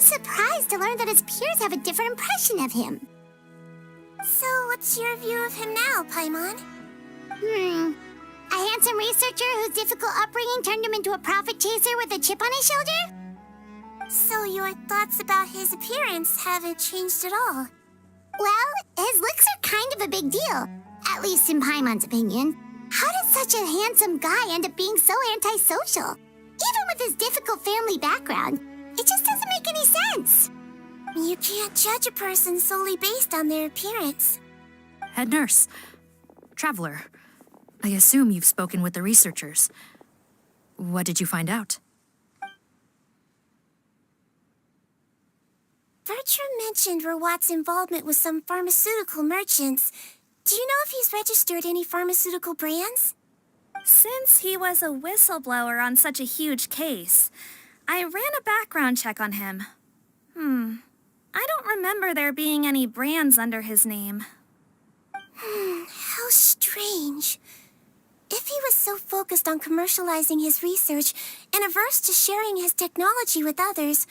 was surprised to learn that his peers have a different impression of him. So, what's your view of him now, Paimon? A handsome researcher whose difficult upbringing turned him into a profit chaser with a chip on his shoulder? So your thoughts about his appearance haven't changed at all? Well, his looks are kind of a big deal, at least in Paimon's opinion. How does such a handsome guy end up being so antisocial? Even with his difficult family background, it just doesn't make any sense. You can't judge a person solely based on their appearance. Head nurse. Traveler. I assume you've spoken with the researchers. What did you find out? Bertram mentioned Rawat's involvement with some pharmaceutical merchants. Do you know if he's registered any pharmaceutical brands? Since he was a whistleblower on such a huge case, I ran a background check on him. I don't remember there being any brands under his name. How strange. If he was so focused on commercializing his research and averse to sharing his technology with others,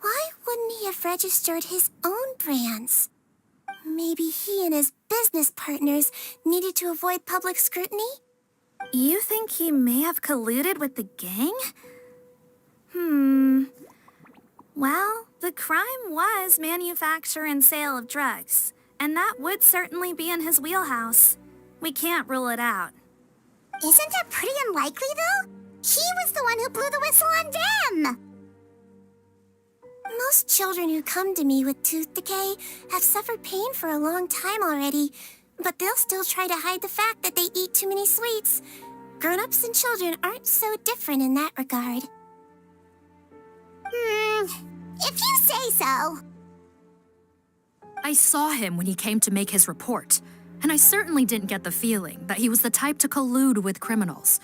why wouldn't he have registered his own brands? Maybe he and his business partners needed to avoid public scrutiny? You think he may have colluded with the gang? Well, the crime was manufacture and sale of drugs, and that would certainly be in his wheelhouse. We can't rule it out. Isn't that pretty unlikely, though? He was the one who blew the whistle on them! Most children who come to me with tooth decay have suffered pain for a long time already, but they'll still try to hide the fact that they eat too many sweets. Grown-ups and children aren't so different in that regard. If you say so. I saw him when he came to make his report, and I certainly didn't get the feeling that he was the type to collude with criminals.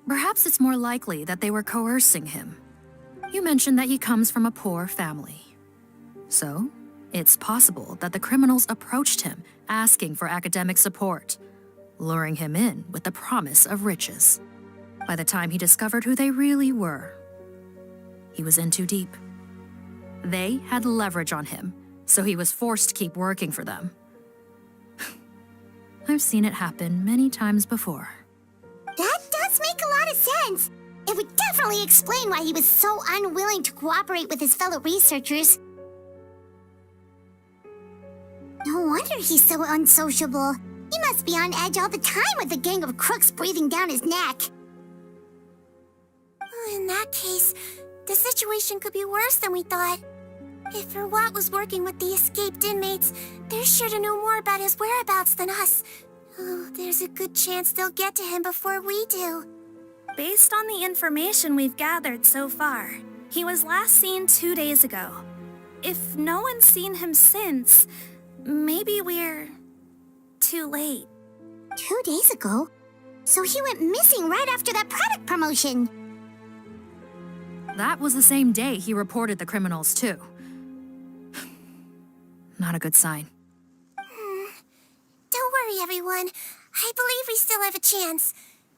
Perhaps it's more likely that they were coercing him. You mentioned that he comes from a poor family. So, it's possible that the criminals approached him asking for academic support, luring him in with the promise of riches. By the time he discovered who they really were, he was in too deep. They had leverage on him, so he was forced to keep working for them. I've seen it happen many times before. That does make a lot of sense. It would definitely explain why he was so unwilling to cooperate with his fellow researchers. No wonder he's so unsociable. He must be on edge all the time with a gang of crooks breathing down his neck. In that case, the situation could be worse than we thought. If Rawat was working with the escaped inmates, they're sure to know more about his whereabouts than us. Oh, there's a good chance they'll get to him before we do. Based on the information we've gathered so far, he was last seen 2 days ago. If no one's seen him since, maybe we're too late. 2 days ago? So he went missing right after that product promotion. That was the same day he reported the criminals, too. Not a good sign. Don't worry, everyone. I believe we still have a chance.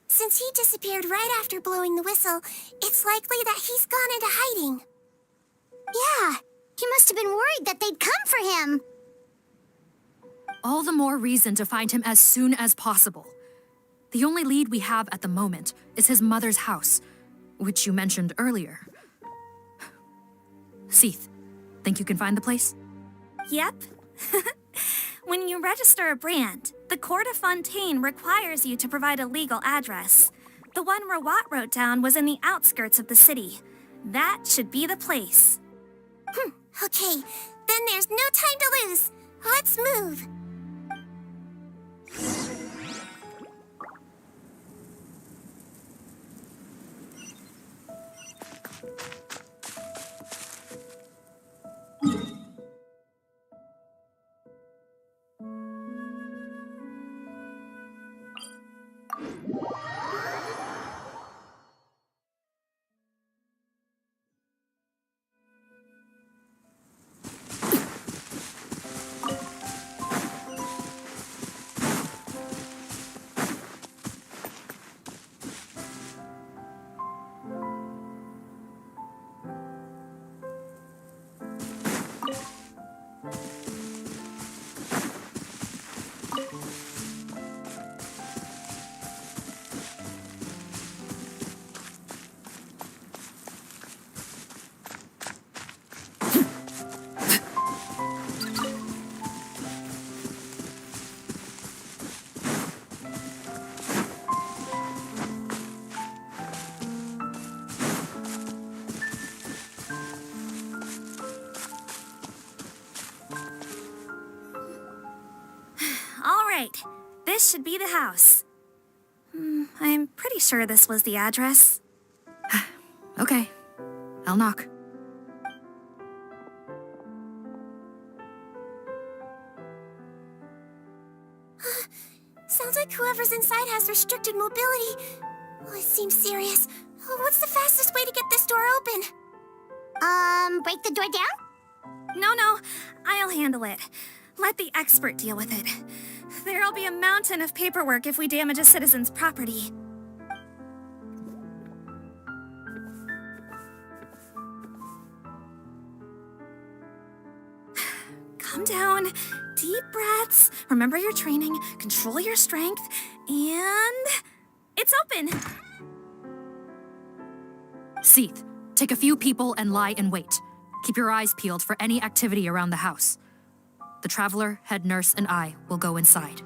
Since he disappeared right after blowing the whistle, it's likely that he's gone into hiding. Yeah, he must have been worried that they'd come for him. All the more reason to find him as soon as possible. The only lead we have at the moment is his mother's house, which you mentioned earlier. Seath, think you can find the place? Yep. When you register a brand, the Court of Fontaine requires you to provide a legal address. The one Rawat wrote down was in the outskirts of the city. That should be the place. Okay, then there's no time to lose. Let's move. Right. This should be the house. I'm pretty sure this was the address. Okay, I'll knock. Sounds like whoever's inside has restricted mobility. Oh, it seems serious. Oh, what's the fastest way to get this door open? Break the door down? No, I'll handle it. Let the expert deal with it. There'll be a mountain of paperwork if we damage a citizen's property. Calm down. Deep breaths. Remember your training. Control your strength. And... it's open! Seath, take a few people and lie in wait. Keep your eyes peeled for any activity around the house. The Traveler, head nurse, and I will go inside.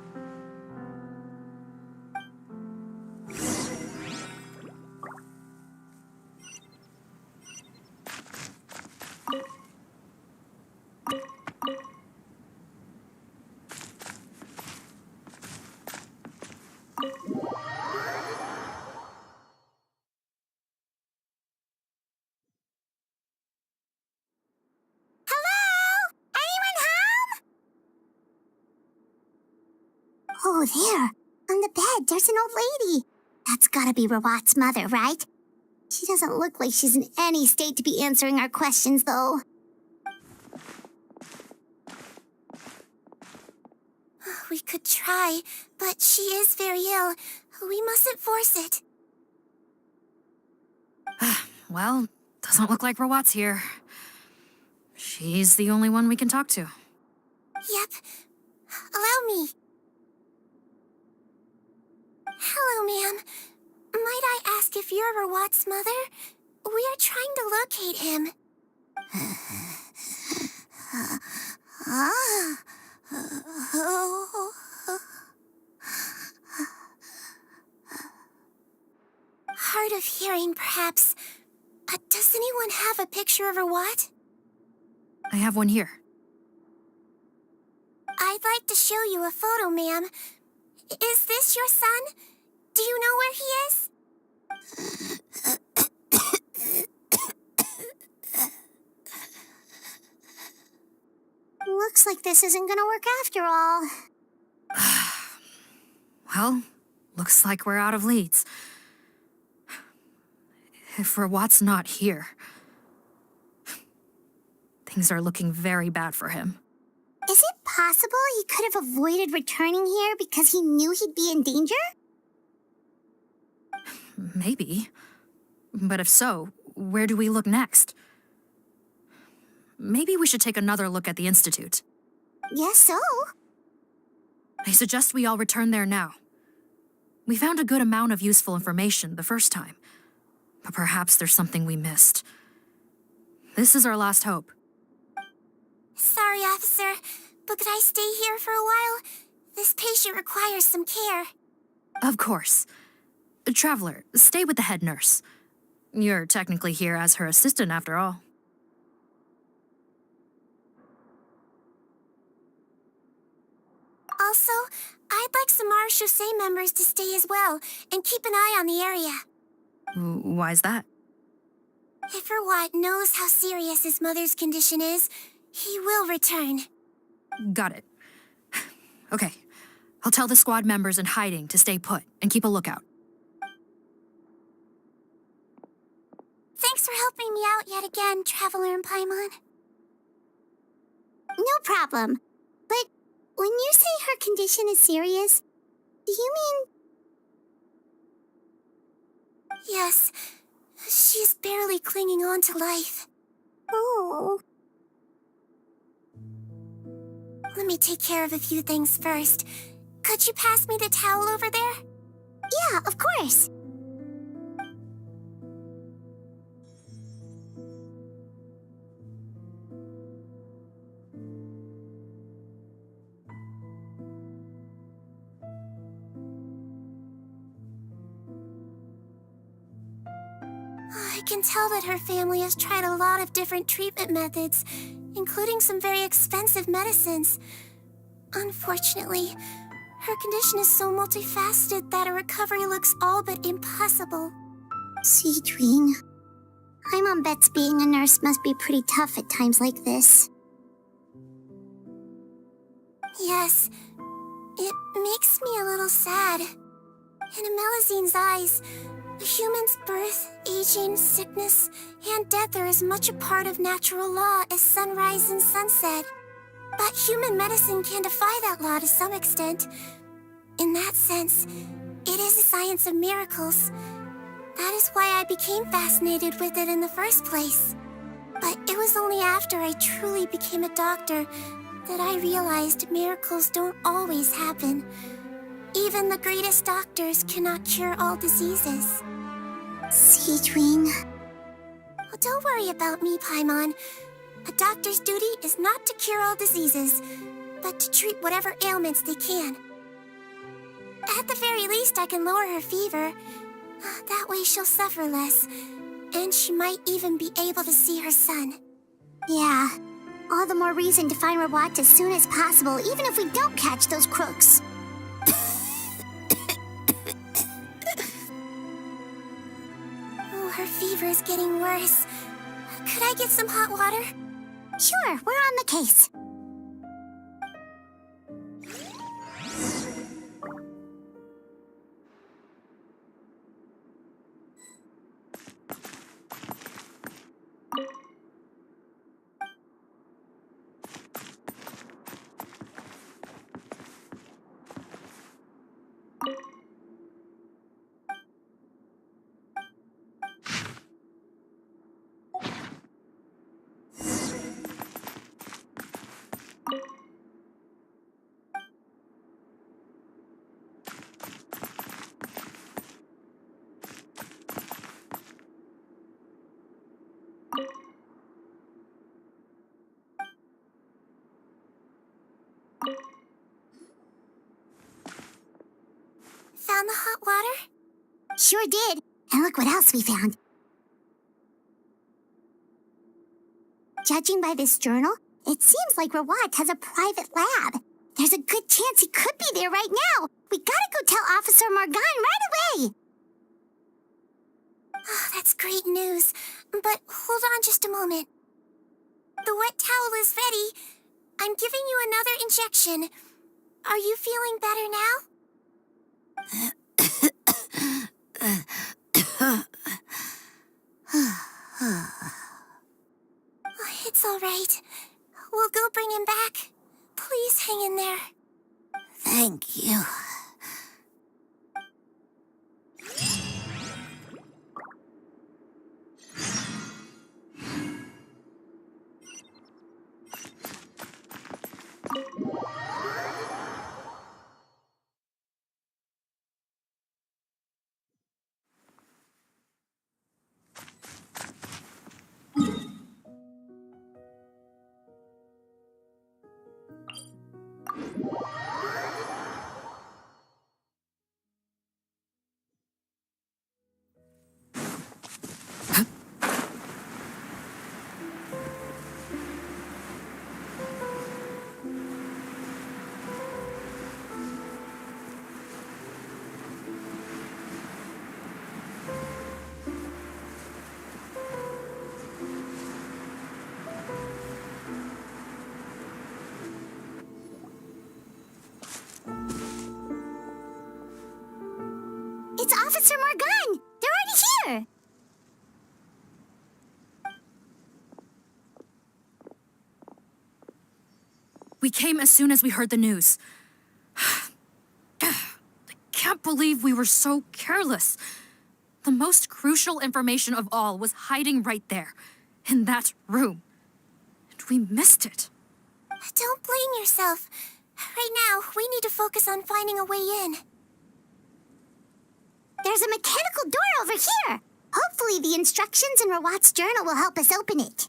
Oh, there. On the bed, there's an old lady. That's gotta be Rawat's mother, right? She doesn't look like she's in any state to be answering our questions, though. We could try, but she is very ill. We mustn't force it. Well, doesn't look like Rawat's here. She's the only one we can talk to. Yep. Allow me. Hello, ma'am. Might I ask if you're Rawat's mother? We are trying to locate him. Hard of hearing, perhaps. Does anyone have a picture of Rawat? I have one here. I'd like to show you a photo, ma'am. Is this your son? Do you know where he is? Looks like this isn't gonna work after all. Well, looks like we're out of leads. If Rawat's not here, things are looking very bad for him. Is it possible he could have avoided returning here because he knew he'd be in danger? Maybe. But if so, where do we look next? Maybe we should take another look at the Institute. Yes, so. I suggest we all return there now. We found a good amount of useful information the first time, but perhaps there's something we missed. This is our last hope. Sorry, officer, but could I stay here for a while? This patient requires some care. Of course. Traveler, stay with the head nurse. You're technically here as her assistant after all. Also, I'd like some Marechaussee members to stay as well, and keep an eye on the area. Why's that? If Rawat knows how serious his mother's condition is, he will return. Got it. Okay. I'll tell the squad members in hiding to stay put and keep a lookout. Thanks for helping me out yet again, Traveler in Paimon. No problem. But when you say her condition is serious, do you mean... Yes, she's barely clinging on to life. Oh... Let me take care of a few things first. Could you pass me the towel over there? Yeah, of course. I can tell that her family has tried a lot of different treatment methods, including some very expensive medicines. Unfortunately, Her condition is so multifaceted that a recovery looks all but impossible. Sigewinne, my mom bets being a nurse must be pretty tough at times like this. Yes, it makes me a little sad. In Melizine's eyes, a human's birth, aging, sickness, and death are as much a part of natural law as sunrise and sunset. But human medicine can defy that law to some extent. In that sense, it is a science of miracles. That is why I became fascinated with it in the first place. But it was only after I truly became a doctor that I realized miracles don't always happen. Even the greatest doctors cannot cure all diseases. Sigewinne. Oh, don't worry about me, Paimon. A doctor's duty is not to cure all diseases, but to treat whatever ailments they can. At the very least, I can lower her fever. That way she'll suffer less, and she might even be able to see her son. Yeah, all the more reason to find Rawat as soon as possible, even if we don't catch those crooks. Oh, her fever is getting worse. Could I get some hot water? Sure, we're on the case. Found the hot water? Sure did. And look what else we found. Judging by this journal, it seems like Rawat has a private lab. There's a good chance he could be there right now. We gotta go tell Officer Morgan right away. Oh, that's great news. But hold on just a moment. The wet towel is ready. I'm giving you another injection. Are you feeling better now? It's all right. We'll go bring him back. Please hang in there. Thank you. It's Officer Morgan! They're already here! We came as soon as we heard the news. I can't believe we were so careless. The most crucial information of all was hiding right there, in that room. And we missed it. Don't blame yourself. Right now, we need to focus on finding a way in. There's a mechanical door over here. Hopefully the instructions in Rawat's journal will help us open it.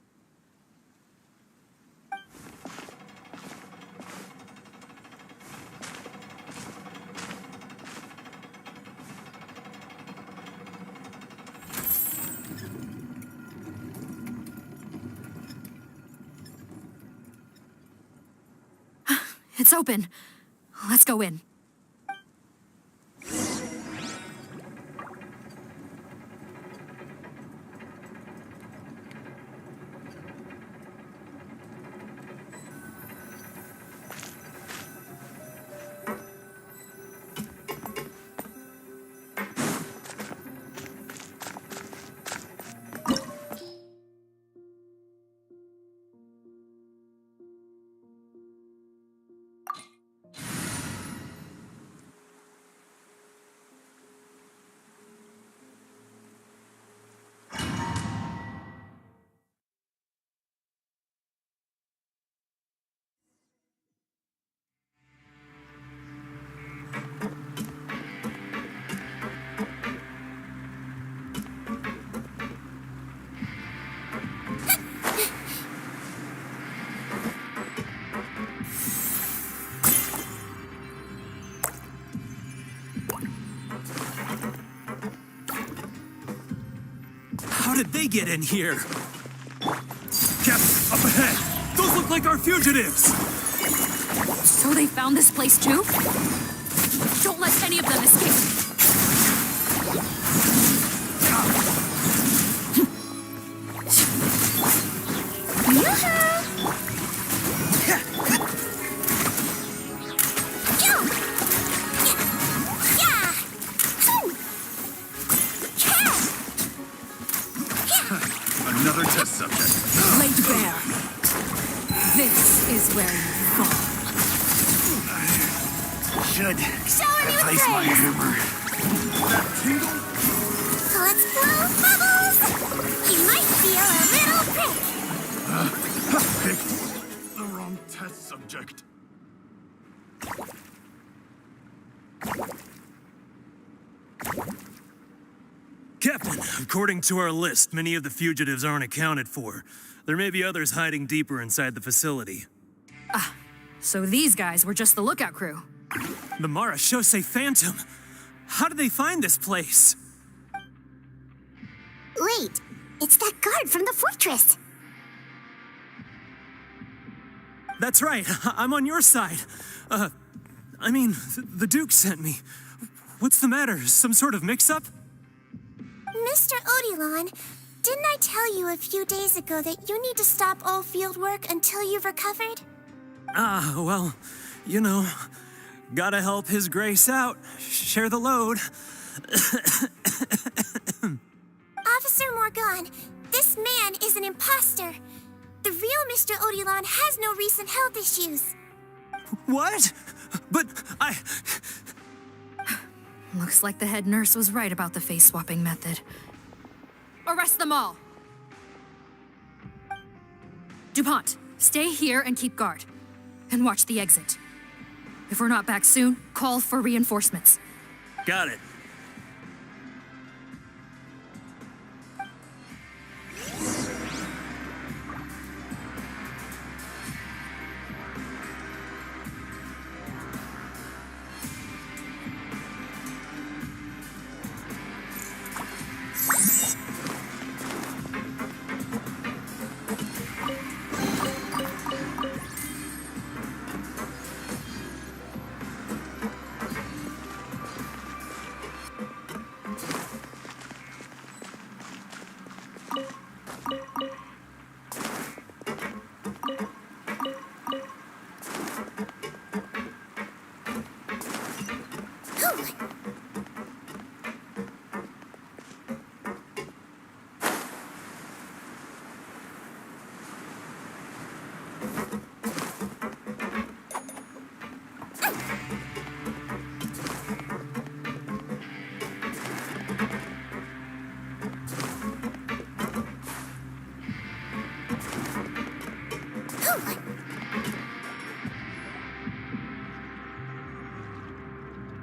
It's open. Let's go in. did they get in here? Captain, up ahead! Those look like our fugitives! So they found this place too? Don't let any of them escape. Another test subject. Laid bare. This is where you fall. Should Shower me with place my praise. hammer. That tingle? Let's blow bubbles. You might feel a little prick. Picked the wrong test subject. Captain, according to our list, many of the fugitives aren't accounted for. There may be others hiding deeper inside the facility. So these guys were just the lookout crew. The Marachose Phantom. How did they find this place? Wait, it's that guard from the fortress. That's right. I'm on your side. The Duke sent me. What's the matter? Some sort of mix-up? Mr. Odilon, didn't I tell you a few days ago that you need to stop all field work until you've recovered? Well, you know, gotta help His Grace out. Share the load. Officer Morgan, this man is an imposter. The real Mr. Odilon has no recent health issues. What? But Looks like the head nurse was right about the face-swapping method. Arrest them all! DuPont, stay here and keep guard. And watch the exit. If we're not back soon, call for reinforcements. got it.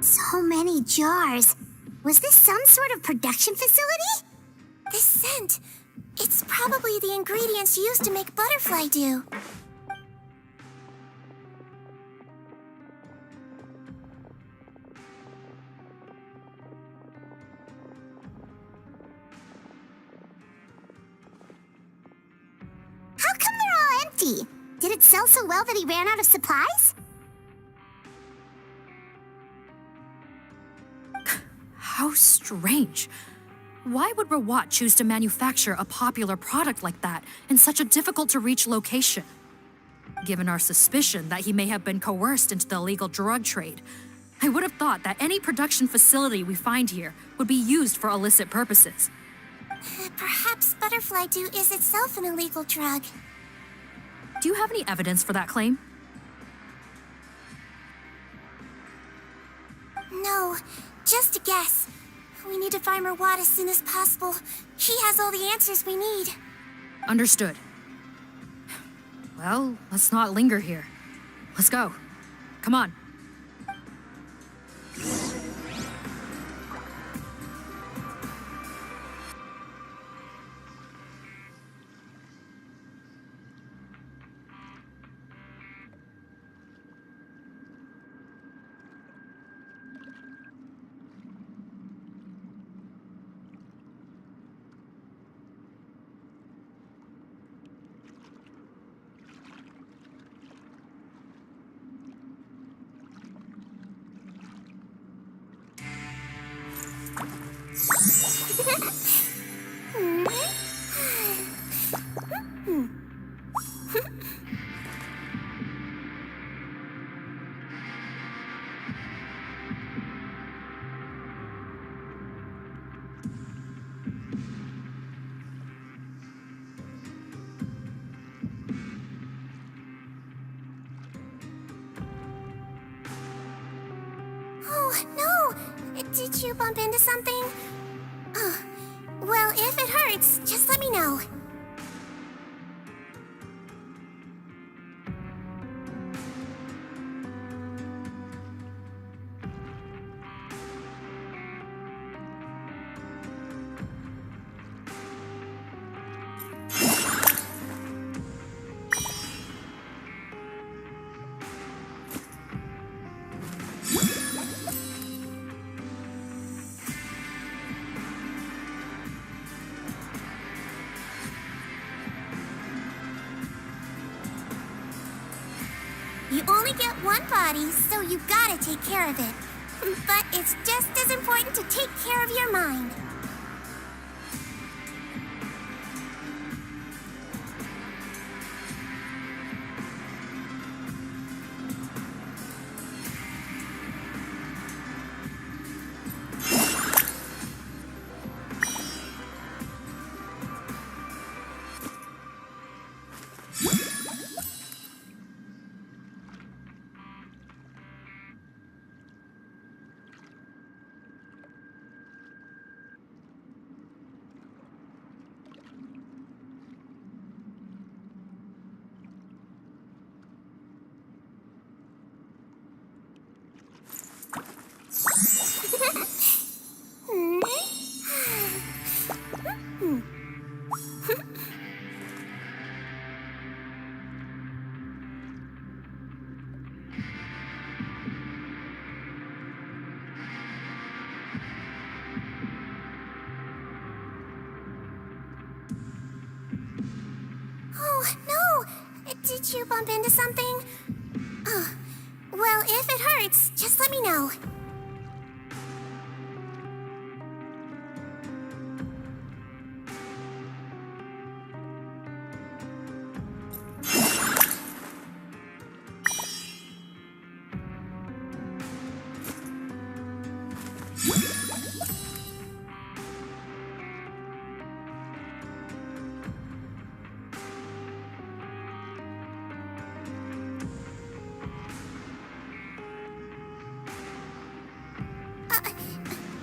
So many jars. Was this some sort of production facility? This scent, it's probably the ingredients used to make butterfly dew. How come they're all empty? Did it sell so well that he ran out of supplies? How strange. Why would Rawat choose to manufacture a popular product like that in such a difficult-to-reach location? Given our suspicion that he may have been coerced into the illegal drug trade, I would have thought that any production facility we find here would be used for illicit purposes. Perhaps butterfly dew is itself an illegal drug. Do you have any evidence for that claim? No, just a guess. We need to find Rawat as soon as possible. He has all the answers we need. Understood. Well, let's not linger here. Let's go. Come on. Did you bump into something? Oh, well, if it hurts, just let me know. You only get one body, so you gotta take care of it. But it's just as important to take care of your mind. Oh, no! Did you bump into something? Oh, well, if it hurts, just let me know.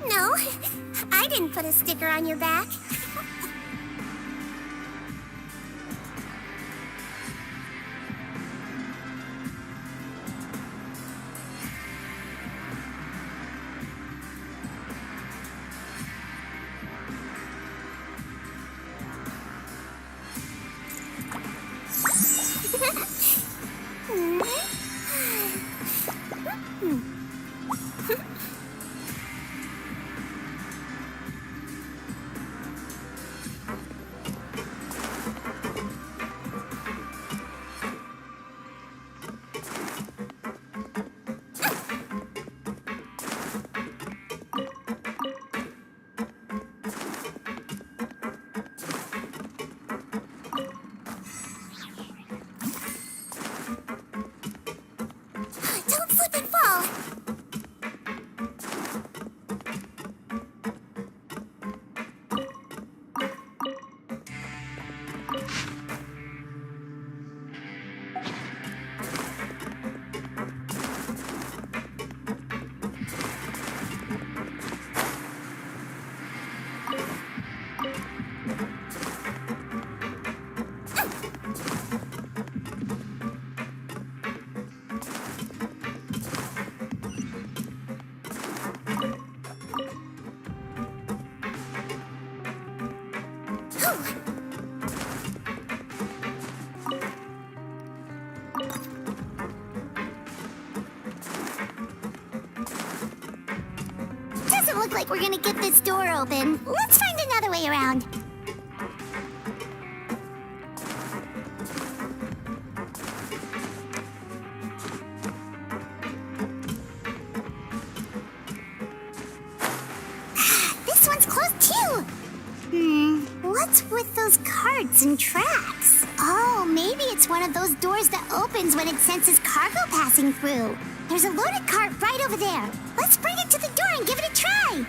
No, I didn't put a sticker on your back. Don't slip and fall. Doesn't look like we're gonna get this door open. Let's find another way around. This one's closed too. What's with those carts and tracks? Oh, maybe it's one of those doors that opens when it senses cargo passing through. There's a loaded cart right over there. Let's bring it to the door and give it a try.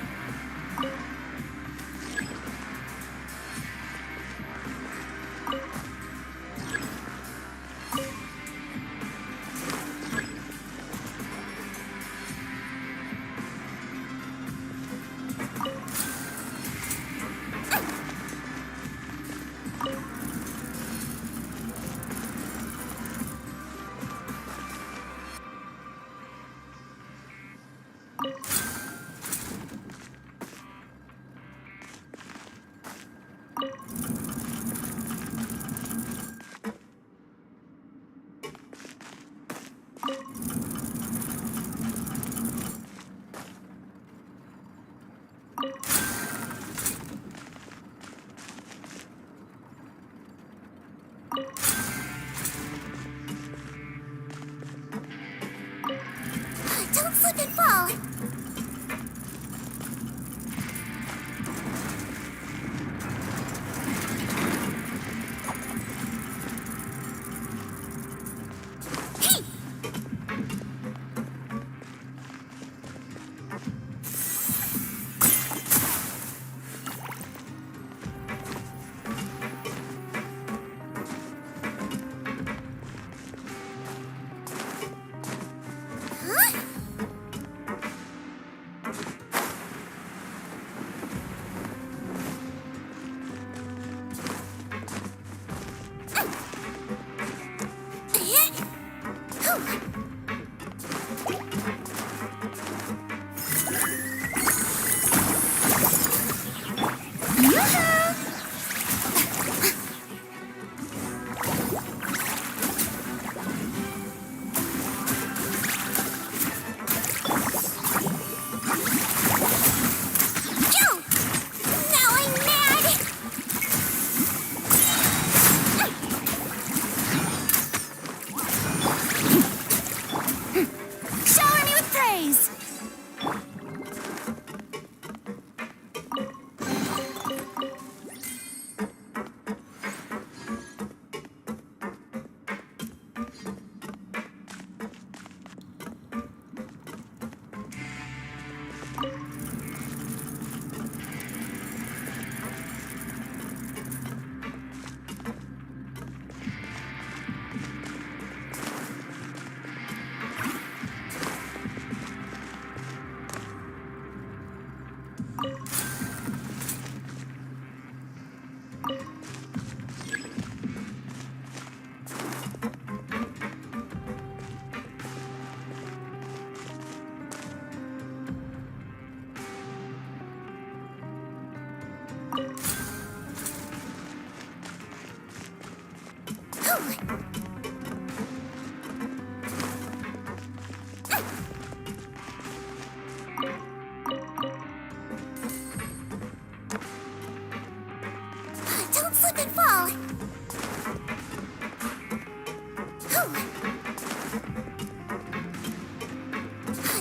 Don't slip and fall.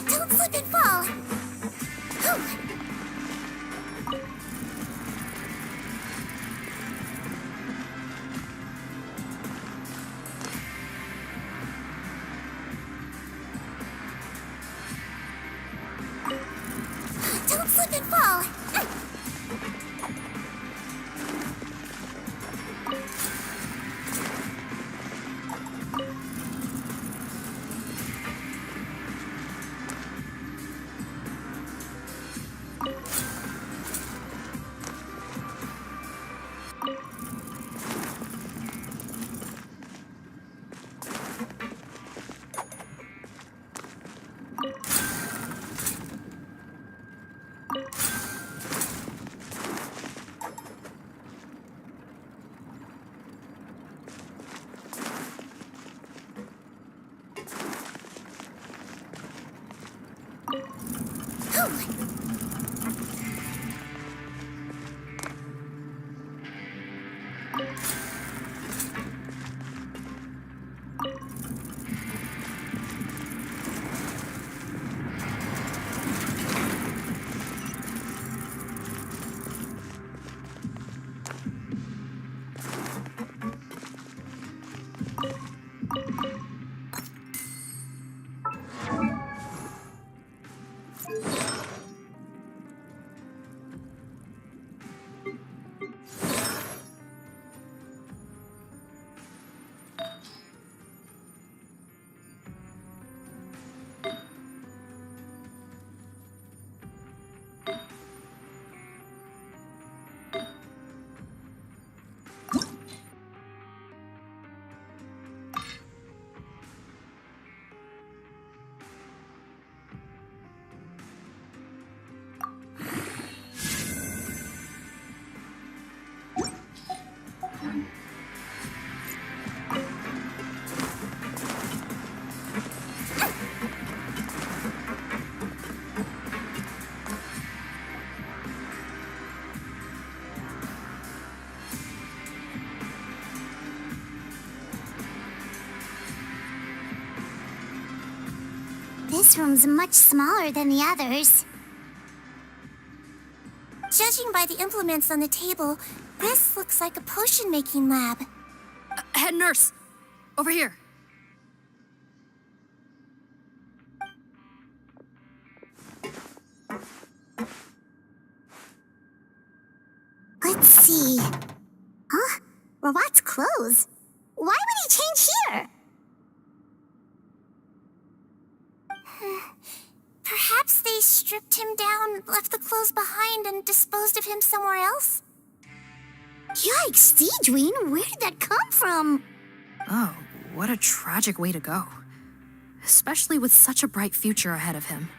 Don't slip and fall. Don't slip and fall. This room's much smaller than the others. Judging by the implements on the table, this looks like a potion-making lab. Head nurse, over here. Let's see. Huh? Robot's clothes. Why would he change here? Perhaps they stripped him down, left the clothes behind, and disposed of him somewhere else? Yikes, Sigewinne, where did that come from? Oh, what a tragic way to go. Especially with such a bright future ahead of him.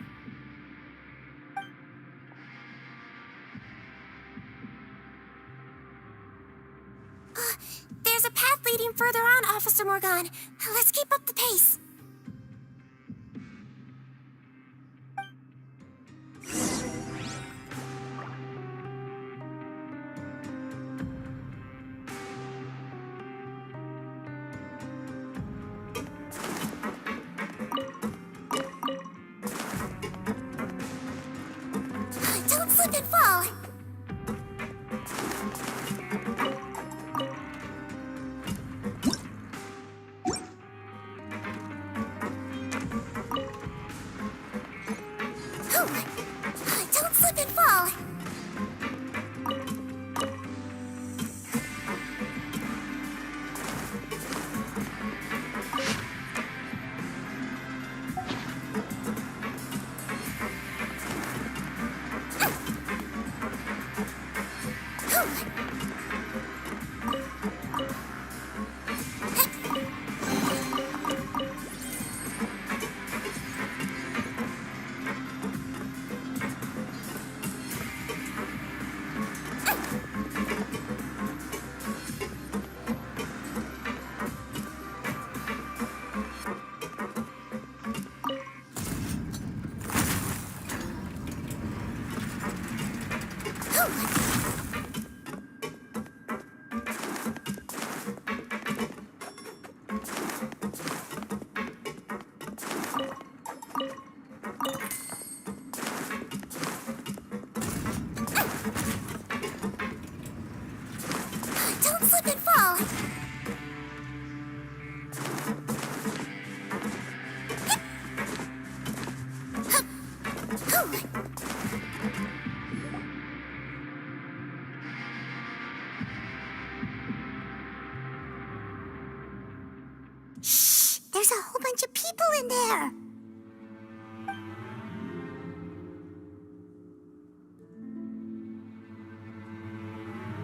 There's a path leading further on, Officer Morgan. Let's keep up the pace. Don't slip and fall. Shh! There's a whole bunch of people in there.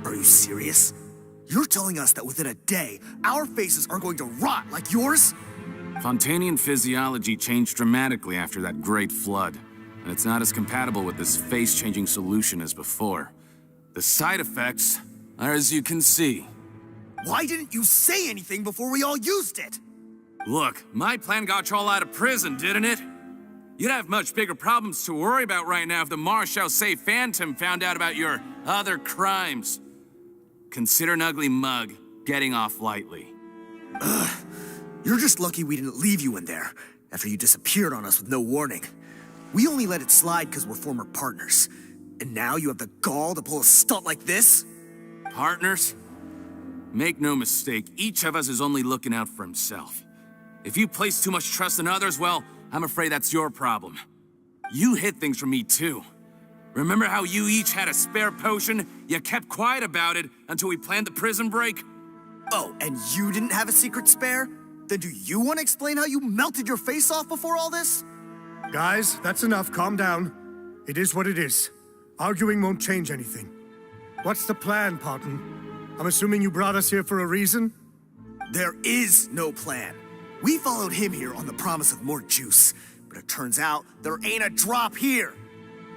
Are you serious? You're telling us that within a day, our faces are going to rot like yours? Fontanian physiology changed dramatically after that great flood, and it's not as compatible with this face-changing solution as before. The side effects are as you can see. Why didn't you say anything before we all used it? Look, my plan got you all out of prison, didn't it? You'd have much bigger problems to worry about right now if the Marshal say Phantom found out about your other crimes. Consider an ugly mug getting off lightly. You're just lucky we didn't leave you in there after you disappeared on us with no warning. We only let it slide because we're former partners. And now you have the gall to pull a stunt like this? Partners? Make no mistake, each of us is only looking out for himself. If you place too much trust in others, well, I'm afraid that's your problem. You hid things from me too. Remember how you each had a spare potion? You kept quiet about it until we planned the prison break? Oh, and you didn't have a secret spare? Then do you want to explain how you melted your face off before all this? Guys, that's enough. Calm down. It is what it is. Arguing won't change anything. What's the plan, Parton? I'm assuming you brought us here for a reason? There is no plan. We followed him here on the promise of more juice, but it turns out there ain't a drop here.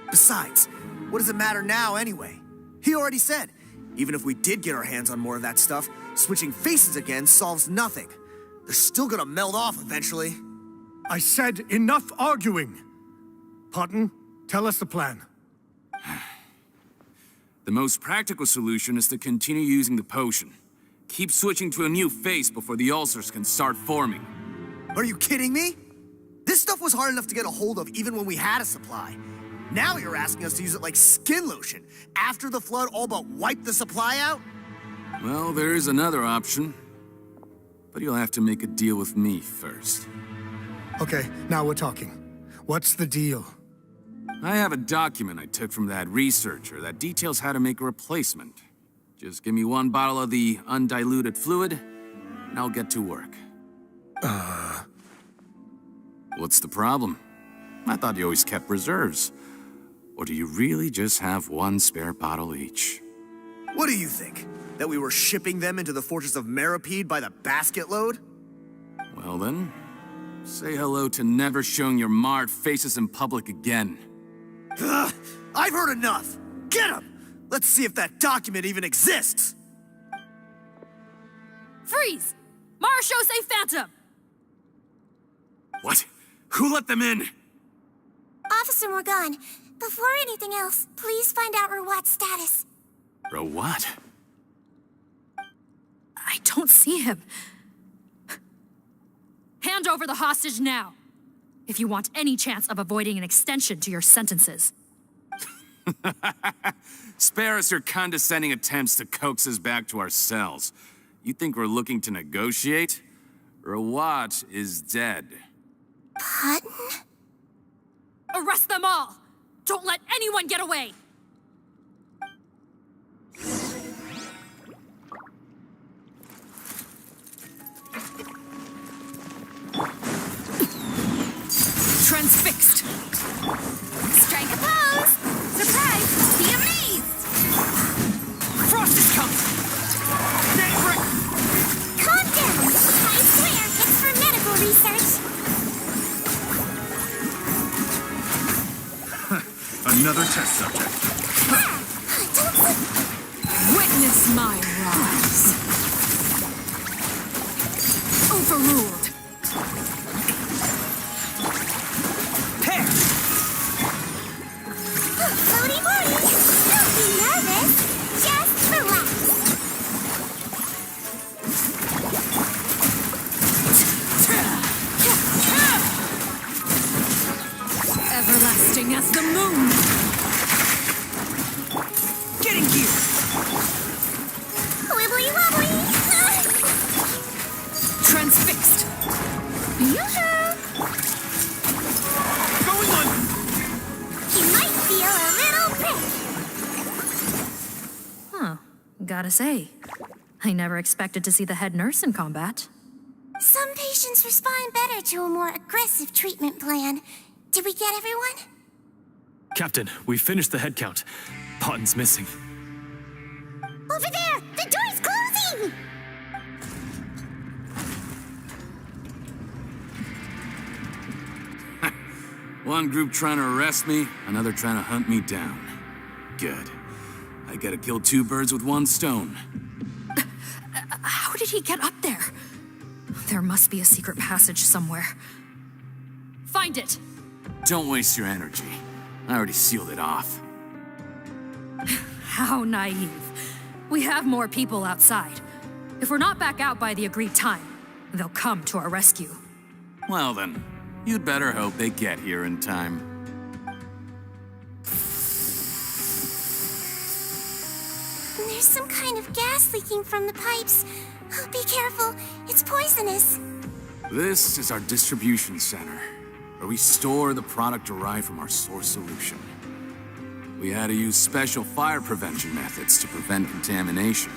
Besides, what does it matter now anyway? He already said, even if we did get our hands on more of that stuff, switching faces again solves nothing. They're still gonna melt off eventually. I said enough arguing. Parton, tell us the plan. The most practical solution is to continue using the potion. Keep switching to a new face before the ulcers can start forming. Are you kidding me? This stuff was hard enough to get a hold of even when we had a supply. Now you're asking us to use it like skin lotion after the flood all but wiped the supply out? Well, there is another option. But you'll have to make a deal with me first. Okay, now we're talking. What's the deal? I have a document I took from that researcher that details how to make a replacement. Just give me one bottle of the undiluted fluid, and I'll get to work. What's the problem? I thought you always kept reserves. Or do you really just have one spare bottle each? What do you think? That we were shipping them into the fortress of Meripede by the basket load? Well then, say hello to never showing your marred faces in public again. Ugh, I've heard enough! Get him! Let's see if that document even exists! Freeze! Marshal say Phantom! What? Who let them in? Officer Morgan, before anything else, please find out Rawat's status. What? I don't see him. Hand over the hostage now, if you want any chance of avoiding an extension to your sentences. Spare us your condescending attempts to coax us back to our cells. You think we're looking to negotiate? Rawat is dead. Parton? Arrest them all! Don't let anyone get away! Transfixed! Strike a pose! Surprise! Be amazed! Frost is coming! Calm down! I swear, it's for medical research. Another test subject. Witness my rise. Overruled. Floaty Morty, don't be nervous. Just relax. Everlasting as the moon. Getting gear! Wibbly wobbly. Transfixed! Going on! You might feel a little prick. Huh. Gotta say, I never expected to see the head nurse in combat. Some patients respond better to a more aggressive treatment plan. Did we get everyone? Captain, we finished the head count. Potten's missing. Over there! The door's closing! One group trying to arrest me, another trying to hunt me down. Good. I gotta kill two birds with one stone. How did he get up there? There must be a secret passage somewhere. Find it! Don't waste your energy. I already sealed it off. How naive. We have more people outside. If we're not back out by the agreed time, they'll come to our rescue. Well then, you'd better hope they get here in time. There's some kind of gas leaking from the pipes. Oh, be careful, it's poisonous. This is our distribution center, where we store the product derived from our source solution. We had to use special fire prevention methods to prevent contamination.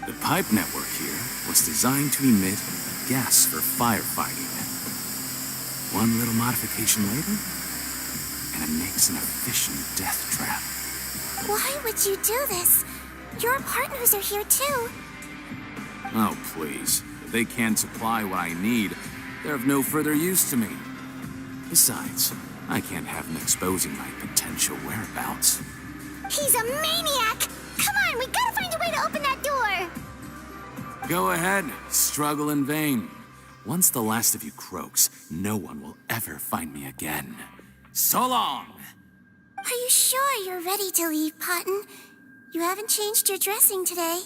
The pipe network here was designed to emit gas for firefighting. One little modification later, and it makes an efficient death trap. Why would you do this? Your partners are here too. Oh, please. If they can't supply what I need, they're of no further use to me. Besides, I can't have them exposing my potential whereabouts. He's a maniac! Come on, we gotta find a way to open that door! Go ahead, struggle in vain. Once the last of you croaks, no one will ever find me again. So long! Are you sure you're ready to leave, Potten? You haven't changed your dressing today.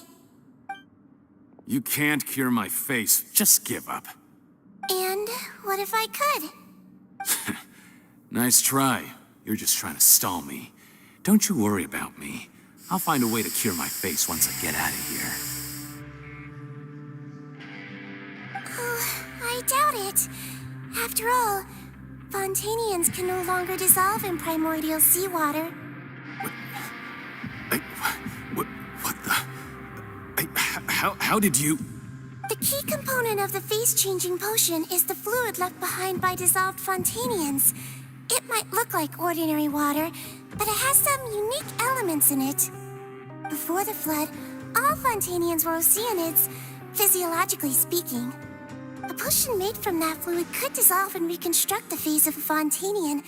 You can't cure my face. Just give up. And what if I could? Nice try. You're just trying to stall me. Don't you worry about me. I'll find a way to cure my face once I get out of here. Oh, I doubt it. After all, Fontanians can no longer dissolve in primordial seawater. What the? How did you? The key component of the face-changing potion is the fluid left behind by dissolved Fontanians. It might look like ordinary water, but it has some unique elements in it. Before the flood, all Fontanians were oceanids, physiologically speaking. A potion made from that fluid could dissolve and reconstruct the face of a Fontanian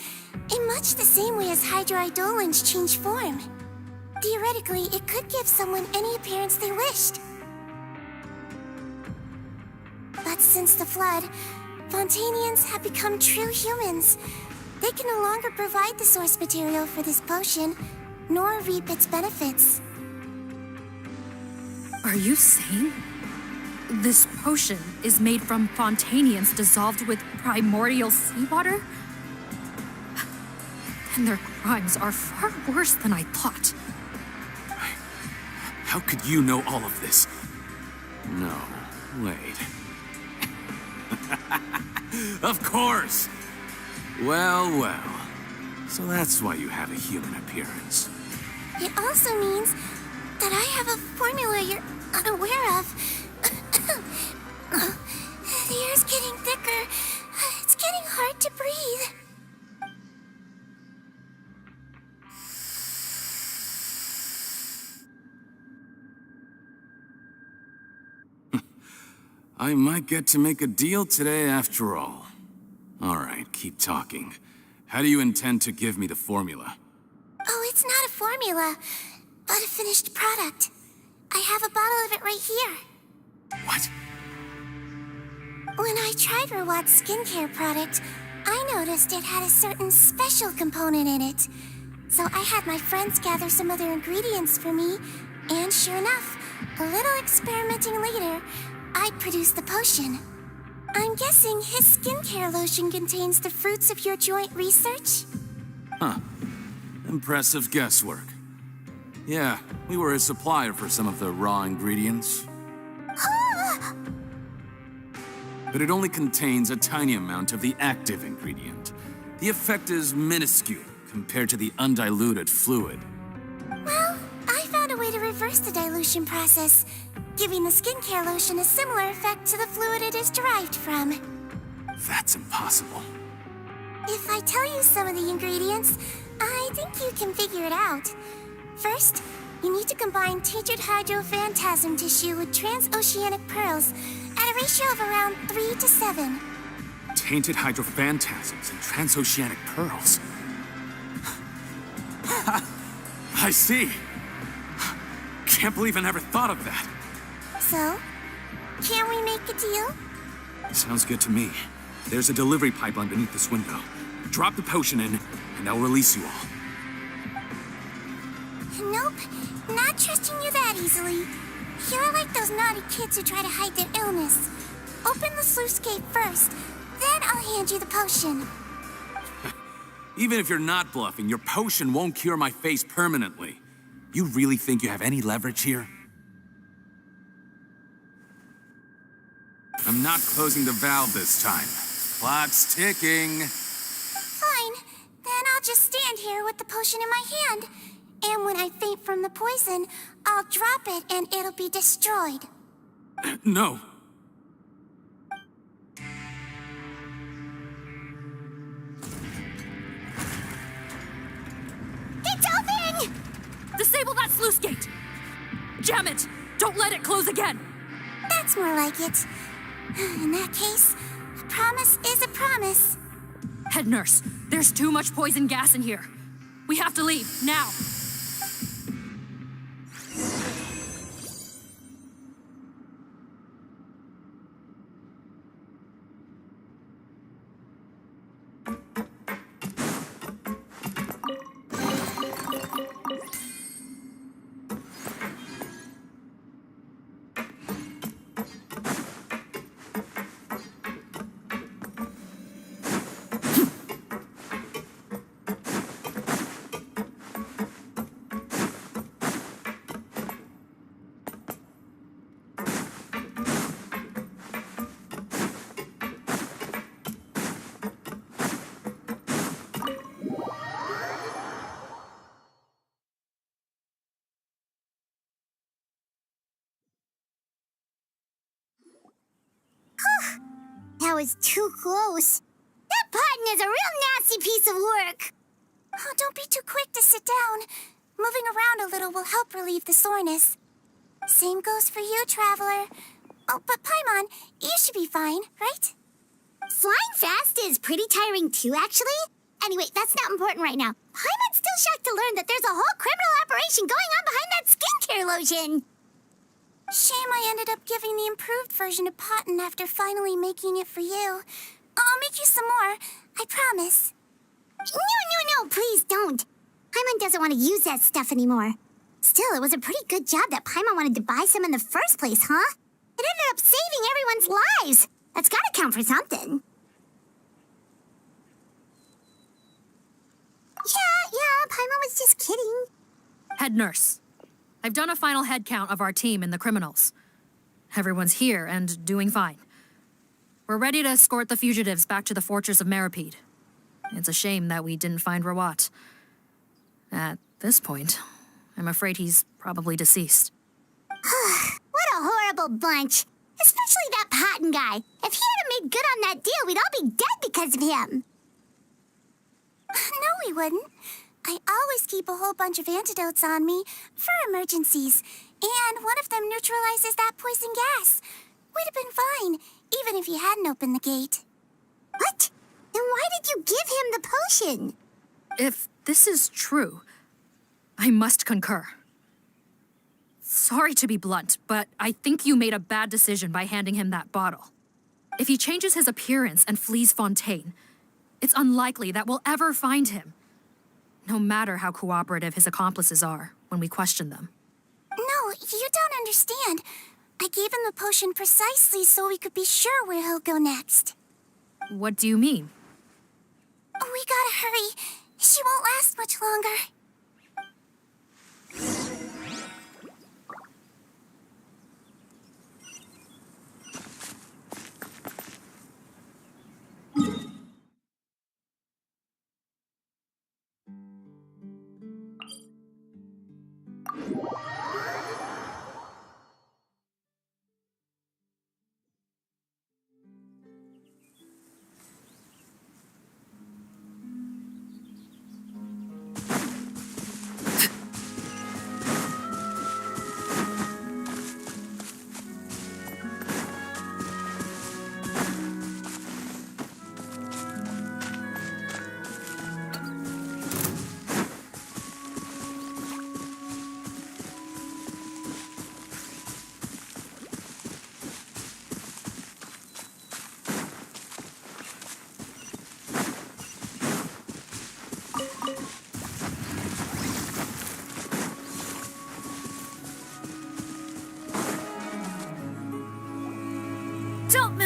in much the same way as hydroidolins change form. Theoretically, it could give someone any appearance they wished. But since the flood, Fontanians have become true humans. They can no longer provide the source material for this potion, nor reap its benefits. Are you saying this potion is made from Fontanians dissolved with primordial seawater? And their crimes are far worse than I thought. How could you know all of this? No, wait. Of course! Well. So that's why you have a human appearance. It also means that I have a formula you're unaware of. The air's getting thicker. It's getting hard to breathe. I might get to make a deal today after all. All right, keep talking. How do you intend to give me the formula? Oh, it's not a formula, but a finished product. I have a bottle of it right here. What? When I tried Rawat's skincare product, I noticed it had a certain special component in it. So I had my friends gather some other ingredients for me, and sure enough, a little experimenting later, I produced the potion. I'm guessing his skincare lotion contains the fruits of your joint research? Huh. Impressive guesswork. Yeah, we were his supplier for some of the raw ingredients. But it only contains a tiny amount of the active ingredient. The effect is minuscule compared to the undiluted fluid. Well, I found a way to reverse the dilution process, giving the skincare lotion a similar effect to the fluid it is derived from. That's impossible. If I tell you some of the ingredients, I think you can figure it out. First, you need to combine tainted hydrophantasm tissue with transoceanic pearls at a ratio of around 3 to 7. Tainted hydrophantasms and transoceanic pearls. I see. Can't believe I never thought of that. So, can we make a deal? Sounds good to me. There's a delivery pipeline beneath this window. Drop the potion in, and I'll release you all. Nope, not trusting you that easily. You're like those naughty kids who try to hide their illness. Open the sluice gate first, then I'll hand you the potion. Even if you're not bluffing, your potion won't cure my face permanently. You really think you have any leverage here? I'm not closing the valve this time. Clock's ticking. Fine, then I'll just stand here with the potion in my hand. And when I faint from the poison, I'll drop it and it'll be destroyed. No. It's open! Disable that sluice gate! Jam it! Don't let it close again! That's more like it. In that case, a promise is a promise. Head nurse, there's too much poison gas in here. We have to leave, now! That was too close. That button is a real nasty piece of work. Oh, don't be too quick to sit down. Moving around a little will help relieve the soreness. Same goes for you, Traveler. Oh, but Paimon, you should be fine, right? Flying fast is pretty tiring too, actually. Anyway, that's not important right now. Paimon's still shocked to learn that there's a whole criminal operation going on behind that skincare lotion. Shame I ended up giving the improved version to Potten after finally making it for you. I'll make you some more, I promise. No, please don't. Paimon doesn't want to use that stuff anymore. Still, it was a pretty good job that Paimon wanted to buy some in the first place, huh? It ended up saving everyone's lives. That's gotta count for something. Yeah, Paimon was just kidding. Head nurse, I've done a final head count of our team and the criminals. Everyone's here and doing fine. We're ready to escort the fugitives back to the fortress of Meripede. It's a shame that we didn't find Rawat. At this point, I'm afraid he's probably deceased. What a horrible bunch. Especially that Potten guy. If he hadn't made good on that deal, we'd all be dead because of him. No, we wouldn't. I always keep a whole bunch of antidotes on me for emergencies, and one of them neutralizes that poison gas. We'd have been fine, even if you hadn't opened the gate. What? Then why did you give him the potion? If this is true, I must concur. Sorry to be blunt, but I think you made a bad decision by handing him that bottle. If he changes his appearance and flees Fontaine, it's unlikely that we'll ever find him. No matter how cooperative his accomplices are when we question them. No, you don't understand. I gave him the potion precisely so we could be sure where he'll go next. What do you mean? We gotta hurry. She won't last much longer.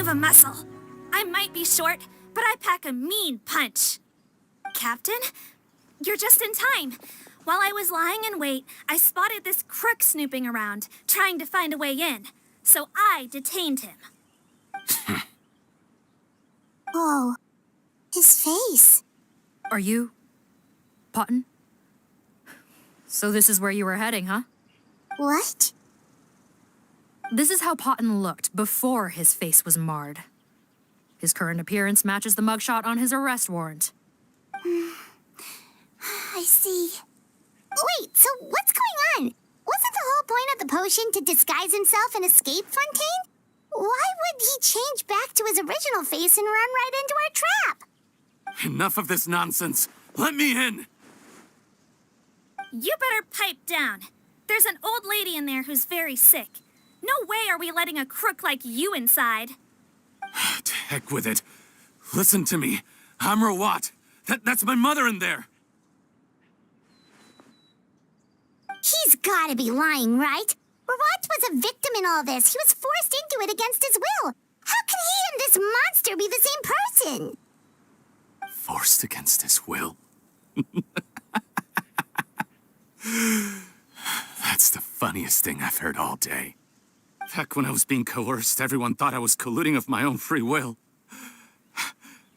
move a muscle. I might be short, but I pack a mean punch. Captain, you're just in time. While I was lying in wait, I spotted this crook snooping around, trying to find a way in. So I detained him. Oh, his face. Are you... Potton? So this is where you were heading, huh? What? This is how Potton looked before his face was marred. His current appearance matches the mugshot on his arrest warrant. I see. Wait, so what's going on? Wasn't the whole point of the potion to disguise himself and escape Fontaine? Why would he change back to his original face and run right into our trap? Enough of this nonsense. Let me in. You better pipe down. There's an old lady in there who's very sick. No way are we letting a crook like you inside. To heck with it. Listen to me. I'm Rawat. That's my mother in there. He's gotta be lying, right? Rawat was a victim in all this. He was forced into it against his will. How can he and this monster be the same person? Forced against his will. That's the funniest thing I've heard all day. Back when I was being coerced, everyone thought I was colluding of my own free will.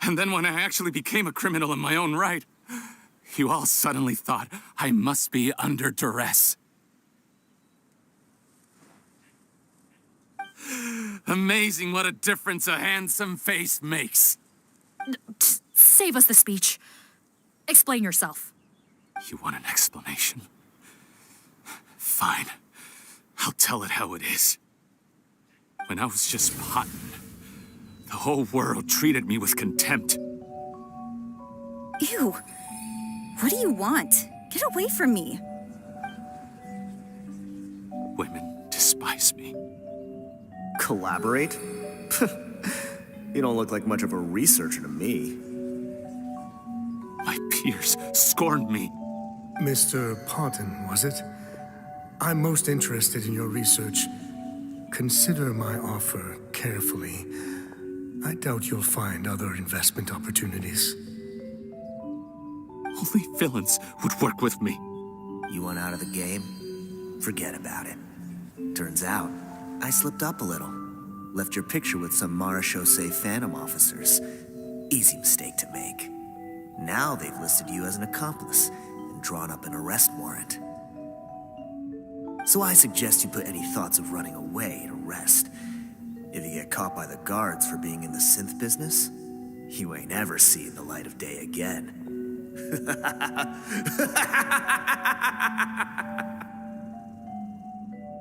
And then when I actually became a criminal in my own right, you all suddenly thought I must be under duress. Amazing what a difference a handsome face makes. Save us the speech. Explain yourself. You want an explanation? Fine. I'll tell it how it is. When I was just Potton, the whole world treated me with contempt. Ew. What do you want? Get away from me. Women despise me. Collaborate? You don't look like much of a researcher to me. My peers scorned me. Mr. Potton, was it? I'm most interested in your research. Consider my offer carefully. I doubt you'll find other investment opportunities. Only villains would work with me. You want out of the game? Forget about it. Turns out, I slipped up a little. Left your picture with some Marechaussee Phantom officers. Easy mistake to make. Now they've listed you as an accomplice and drawn up an arrest warrant. So I suggest you put any thoughts of running away to rest. If you get caught by the guards for being in the synth business, you ain't ever seeing the light of day again.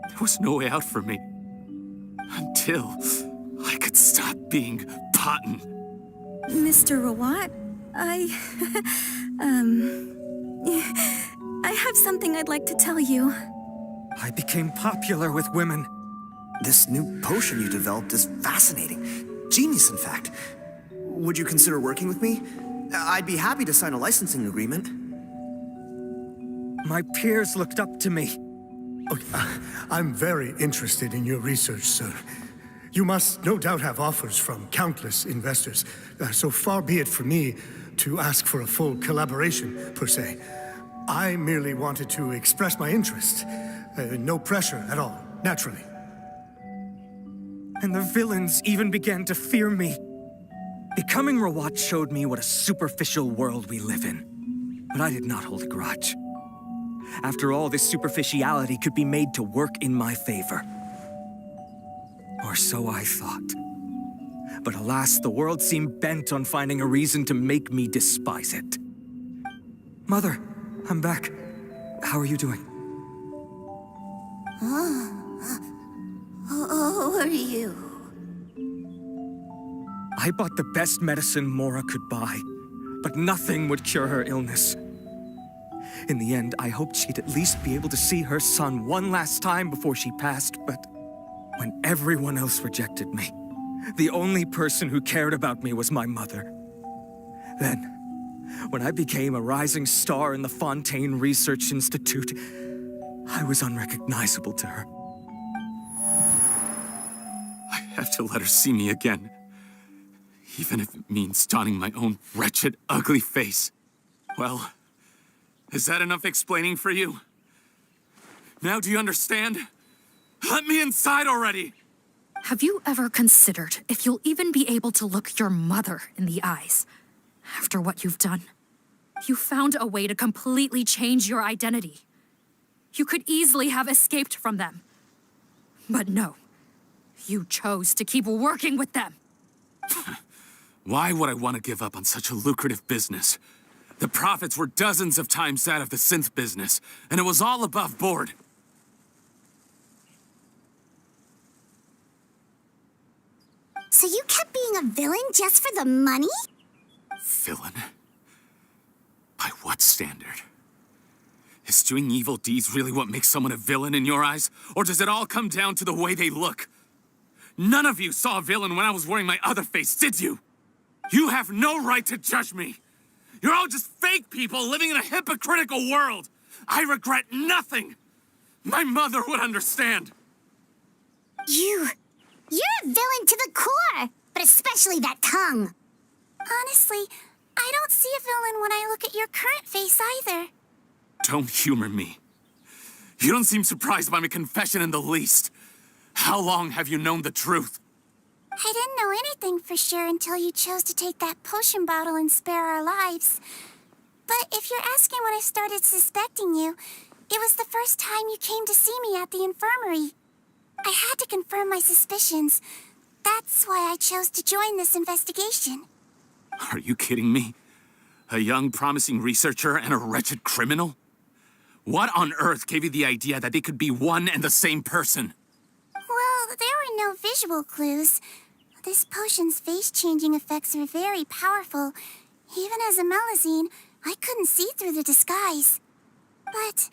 There was no way out for me. Until I could stop being Potton. Mr. Rawat, I have something I'd like to tell you. I became popular with women. This new potion you developed is fascinating. Genius, in fact. Would you consider working with me? I'd be happy to sign a licensing agreement. My peers looked up to me. I'm very interested in your research, sir. You must no doubt have offers from countless investors. So far be it from me to ask for a full collaboration, per se. I merely wanted to express my interest. No pressure at all, naturally. And the villains even began to fear me. Becoming Rawat showed me what a superficial world we live in. But I did not hold a grudge. After all, this superficiality could be made to work in my favor. Or so I thought. But alas, the world seemed bent on finding a reason to make me despise it. Mother, I'm back. How are you doing? Who are you? I bought the best medicine Mora could buy, but nothing would cure her illness. In the end, I hoped she'd at least be able to see her son one last time before she passed, but when everyone else rejected me, the only person who cared about me was my mother. Then, when I became a rising star in the Fontaine Research Institute, I was unrecognizable to her. I have to let her see me again. Even if it means donning my own wretched, ugly face. Well, is that enough explaining for you? Now do you understand? Let me inside already! Have you ever considered if you'll even be able to look your mother in the eyes after what you've done? You found a way to completely change your identity. You could easily have escaped from them. But no, you chose to keep working with them. Why would I want to give up on such a lucrative business? The profits were dozens of times that of the synth business, and it was all above board. So you kept being a villain just for the money? Villain? By what standard? Is doing evil deeds really what makes someone a villain in your eyes? Or does it all come down to the way they look? None of you saw a villain when I was wearing my other face, did you? You have no right to judge me. You're all just fake people living in a hypocritical world. I regret nothing. My mother would understand. You're a villain to the core, but especially that tongue. Honestly, I don't see a villain when I look at your current face either. Don't humor me. You don't seem surprised by my confession in the least. How long have you known the truth? I didn't know anything for sure until you chose to take that potion bottle and spare our lives. But if you're asking when I started suspecting you, it was the first time you came to see me at the infirmary. I had to confirm my suspicions. That's why I chose to join this investigation. Are you kidding me? A young, promising researcher and a wretched criminal? What on earth gave you the idea that they could be one and the same person? Well, there were no visual clues. This potion's face-changing effects are very powerful. Even as a Melazine, I couldn't see through the disguise. But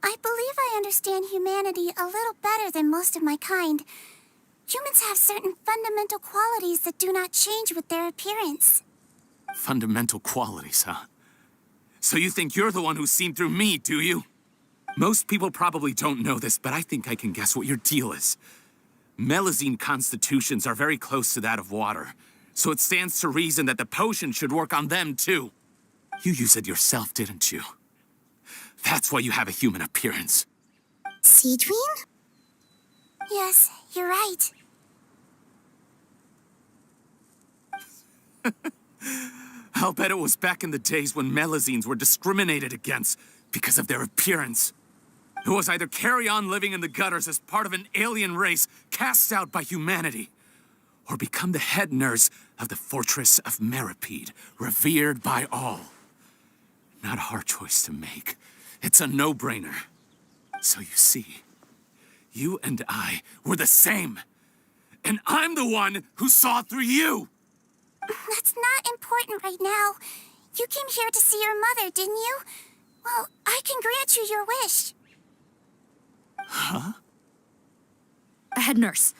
I believe I understand humanity a little better than most of my kind. Humans have certain fundamental qualities that do not change with their appearance. Fundamental qualities, huh? So you think you're the one who's seen through me, do you? Most people probably don't know this, but I think I can guess what your deal is. Melazine constitutions are very close to that of water, so it stands to reason that the potion should work on them, too. You used it yourself, didn't you? That's why you have a human appearance. Sigewinne? Yes, you're right. I'll bet it was back in the days when Melazines were discriminated against because of their appearance. It was either carry on living in the gutters as part of an alien race cast out by humanity, or become the head nurse of the fortress of Meripede, revered by all. Not a hard choice to make. It's a no-brainer. So you see, you and I were the same. And I'm the one who saw through you! That's not important right now. You came here to see your mother, didn't you? Well, I can grant you your wish. Huh? Head nurse,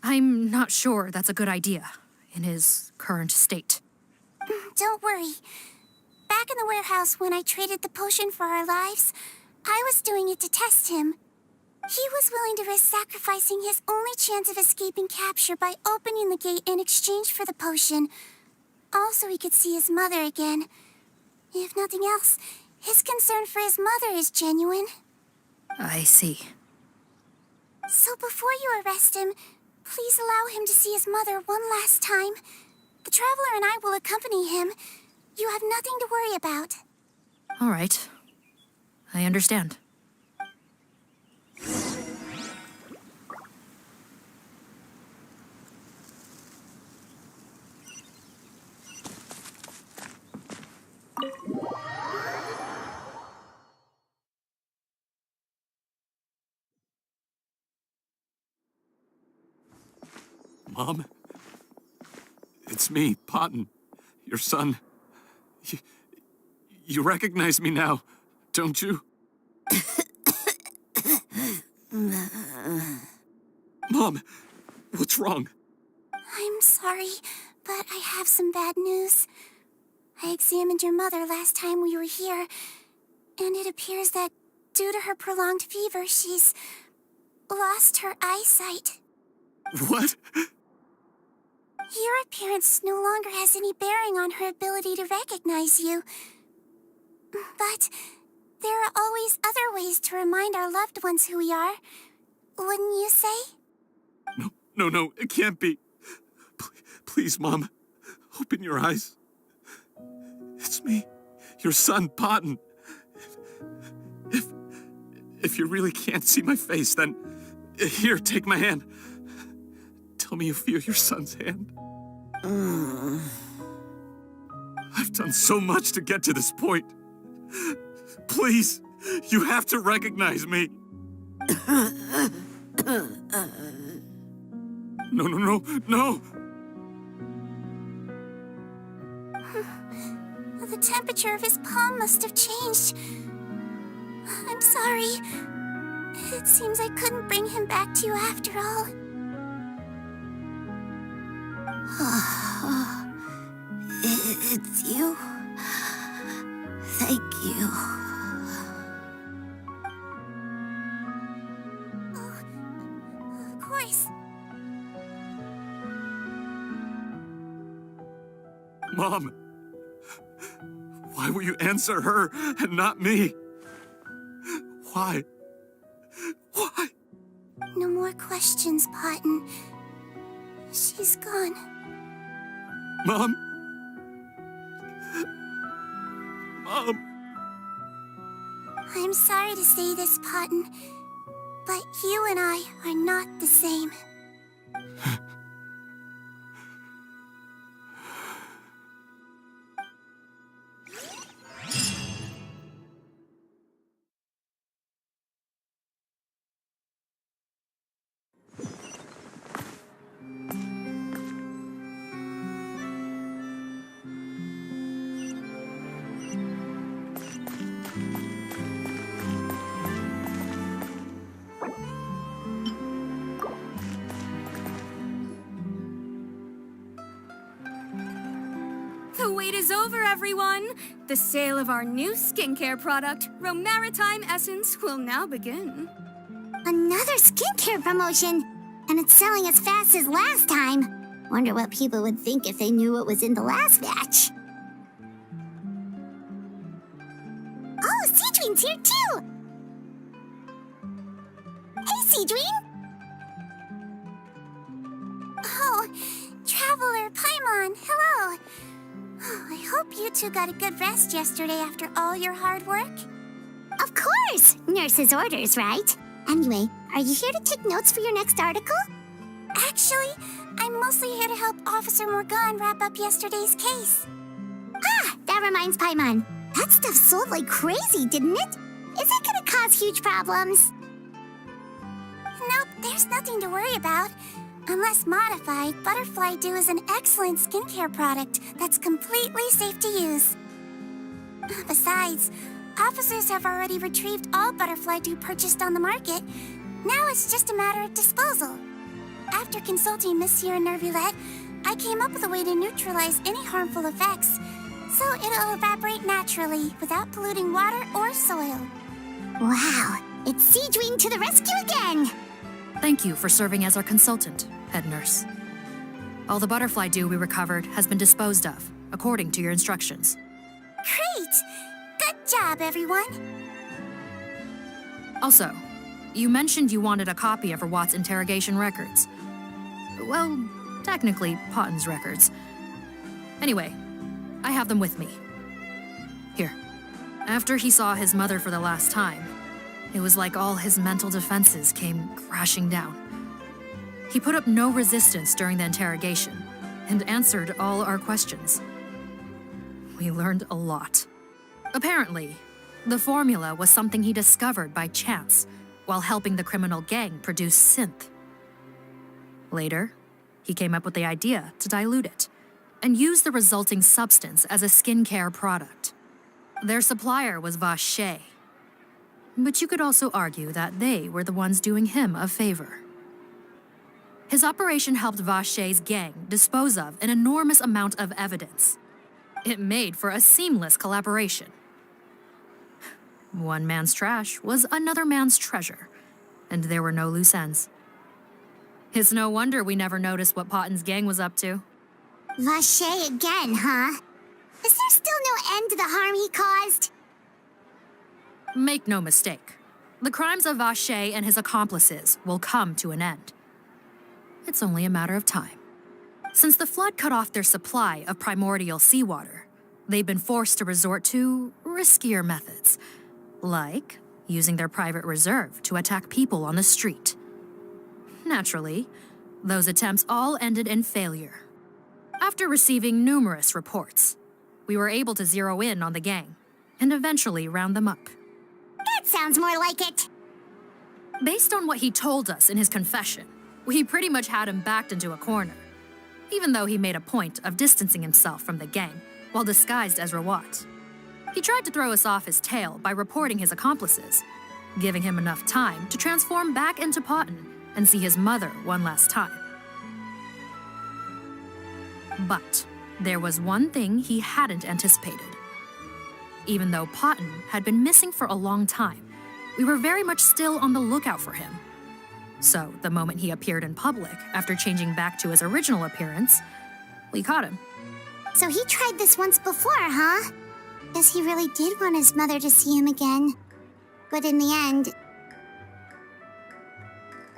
I'm not sure that's a good idea in his current state. Don't worry. Back in the warehouse when I traded the potion for our lives, I was doing it to test him. He was willing to risk sacrificing his only chance of escaping capture by opening the gate in exchange for the potion. Also, he could see his mother again. If nothing else, his concern for his mother is genuine. I see. So before you arrest him, please allow him to see his mother one last time. The Traveler and I will accompany him. You have nothing to worry about. All right. I understand. Mom? It's me, Potton, your son. You recognize me now, don't you? Mom, what's wrong? I'm sorry, but I have some bad news. I examined your mother last time we were here, and it appears that due to her prolonged fever, she's lost her eyesight. What? Your appearance no longer has any bearing on her ability to recognize you. But there are always other ways to remind our loved ones who we are. Wouldn't you say? No, it can't be. Please, Mom, open your eyes. It's me, your son, Potton. If you really can't see my face, then here, take my hand. Tell me you feel your son's hand. I've done so much to get to this point. Please, you have to recognize me. No. The temperature of his palm must have changed. I'm sorry. It seems I couldn't bring him back to you after all. It's you. Thank you. Oh, of course. Mom, why will you answer her and not me? Why? No more questions, Potton. She's gone. Mom? I'm sorry to say this, Potton, but you and I are not the same. The wait is over, everyone! The sale of our new skincare product, Romaritime Essence, will now begin. Another skincare promotion, and it's selling as fast as last time. Wonder what people would think if they knew what was in the last batch. Oh, Sigewinne's here too! Hey, Sigewinne! Oh, Traveler Paimon, hello! I hope you two got a good rest yesterday after all your hard work. Of course! Nurse's orders, right? Anyway, are you here to take notes for your next article? Actually, I'm mostly here to help Officer Morgan wrap up yesterday's case. Ah, that reminds Paimon. That stuff sold like crazy, didn't it? Is it gonna cause huge problems? Nope, there's nothing to worry about. Unless modified, Butterfly Dew is an excellent skincare product that's completely safe to use. Besides, officers have already retrieved all Butterfly Dew purchased on the market. Now it's just a matter of disposal. After consulting Monsieur Nervulette, I came up with a way to neutralize any harmful effects, so it'll evaporate naturally without polluting water or soil. Wow, it's Sigewinne to the rescue again! Thank you for serving as our consultant, head nurse. All the butterfly dew we recovered has been disposed of, according to your instructions. Great! Good job, everyone! Also, you mentioned you wanted a copy of Rawat's interrogation records. Well, technically, Potton's records. Anyway, I have them with me. Here. After he saw his mother for the last time, it was like all his mental defenses came crashing down. He put up no resistance during the interrogation and answered all our questions. We learned a lot. Apparently, the formula was something he discovered by chance while helping the criminal gang produce synth. Later, he came up with the idea to dilute it and use the resulting substance as a skincare product. Their supplier was Vache. But you could also argue that they were the ones doing him a favor. His operation helped Vache's gang dispose of an enormous amount of evidence. It made for a seamless collaboration. One man's trash was another man's treasure, and there were no loose ends. It's no wonder we never noticed what Potton's gang was up to. Vache again, huh? Is there still no end to the harm he caused? Make no mistake. The crimes of Vache and his accomplices will come to an end. It's only a matter of time. Since the flood cut off their supply of primordial seawater, they've been forced to resort to riskier methods, like using their private reserve to attack people on the street. Naturally, those attempts all ended in failure. After receiving numerous reports, we were able to zero in on the gang and eventually round them up. That sounds more like it. Based on what he told us in his confession, we pretty much had him backed into a corner, even though he made a point of distancing himself from the gang while disguised as Rawat. He tried to throw us off his tail by reporting his accomplices, giving him enough time to transform back into Potton and see his mother one last time. But there was one thing he hadn't anticipated. Even though Potton had been missing for a long time, we were very much still on the lookout for him. So the moment he appeared in public after changing back to his original appearance, we caught him. So he tried this once before, huh? Guess he really did want his mother to see him again. But in the end...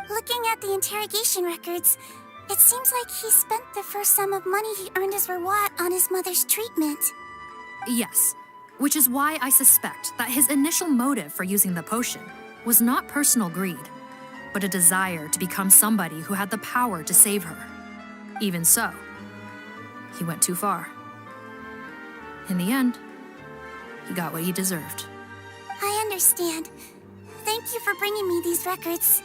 Looking at the interrogation records, it seems like he spent the first sum of money he earned as Rawat on his mother's treatment. Yes, which is why I suspect that his initial motive for using the potion was not personal greed, but a desire to become somebody who had the power to save her. Even so, he went too far. In the end, he got what he deserved. I understand. Thank you for bringing me these records.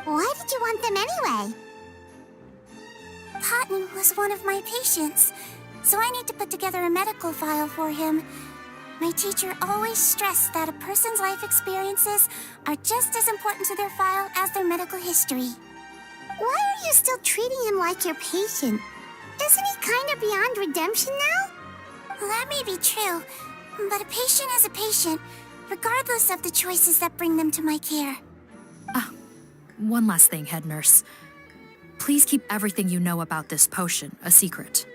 Why did you want them anyway? Potton was one of my patients, so I need to put together a medical file for him. My teacher always stressed that a person's life experiences are just as important to their file as their medical history. Why are you still treating him like your patient? Isn't he kind of beyond redemption now? Well, that may be true, but a patient is a patient, regardless of the choices that bring them to my care. One last thing, head nurse. Please keep everything you know about this potion a secret.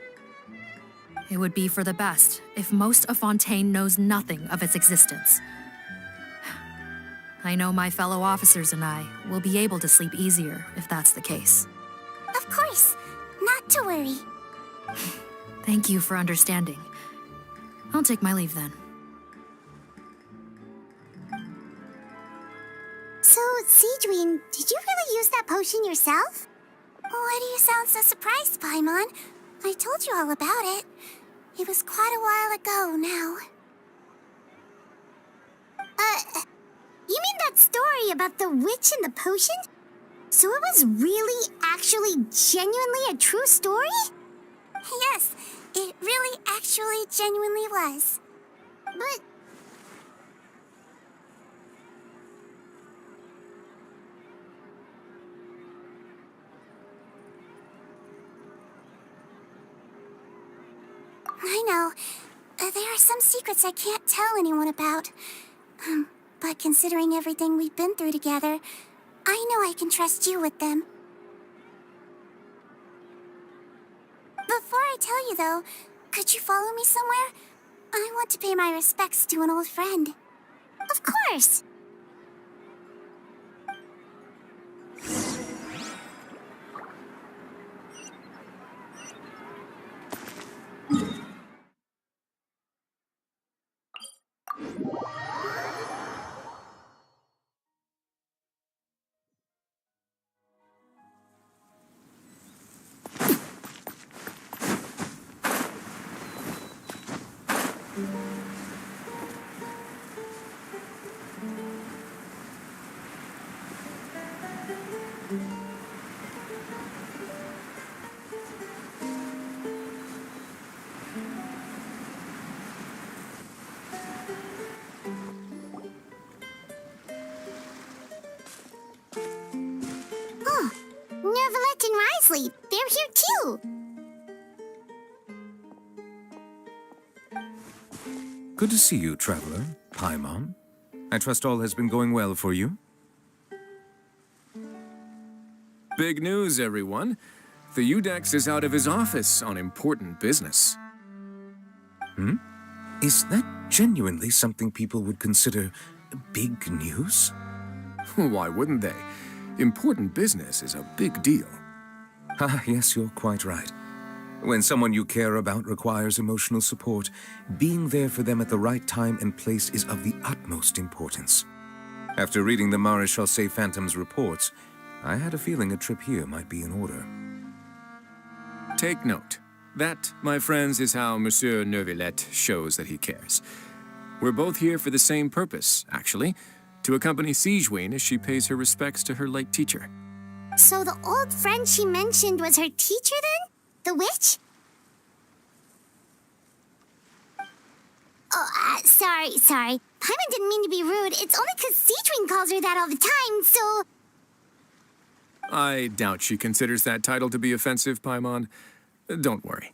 It would be for the best if most of Fontaine knows nothing of its existence. I know my fellow officers and I will be able to sleep easier if that's the case. Of course, not to worry. Thank you for understanding. I'll take my leave then. So, Sigewinne, did you really use that potion yourself? Why do you sound so surprised, Paimon? I told you all about it. It was quite a while ago now. You mean that story about the witch and the potion? So it was really, actually, genuinely a true story? Yes, it really actually genuinely was. But... I know. There are some secrets I can't tell anyone about. But considering everything we've been through together, I know I can trust you with them. Before I tell you, though, could you follow me somewhere? I want to pay my respects to an old friend. Of course! Nervalette and Risley, they're here too! Good to see you, traveler. Paimon. I trust all has been going well for you? Big news, everyone. The Udex is out of his office on important business. Is that genuinely something people would consider big news? Why wouldn't they? Important business is a big deal. Ah, yes, you're quite right. When someone you care about requires emotional support, being there for them at the right time and place is of the utmost importance. After reading the Maréchal Phantom's reports, I had a feeling a trip here might be in order. Take note. That, my friends, is how Monsieur Neuvillette shows that he cares. We're both here for the same purpose, actually, to accompany Sigewinne as she pays her respects to her late teacher. So the old friend she mentioned was her teacher then? The witch? Oh, sorry. Paimon didn't mean to be rude. It's only 'cause Sigewinne calls her that all the time, so... I doubt she considers that title to be offensive, Paimon. Don't worry.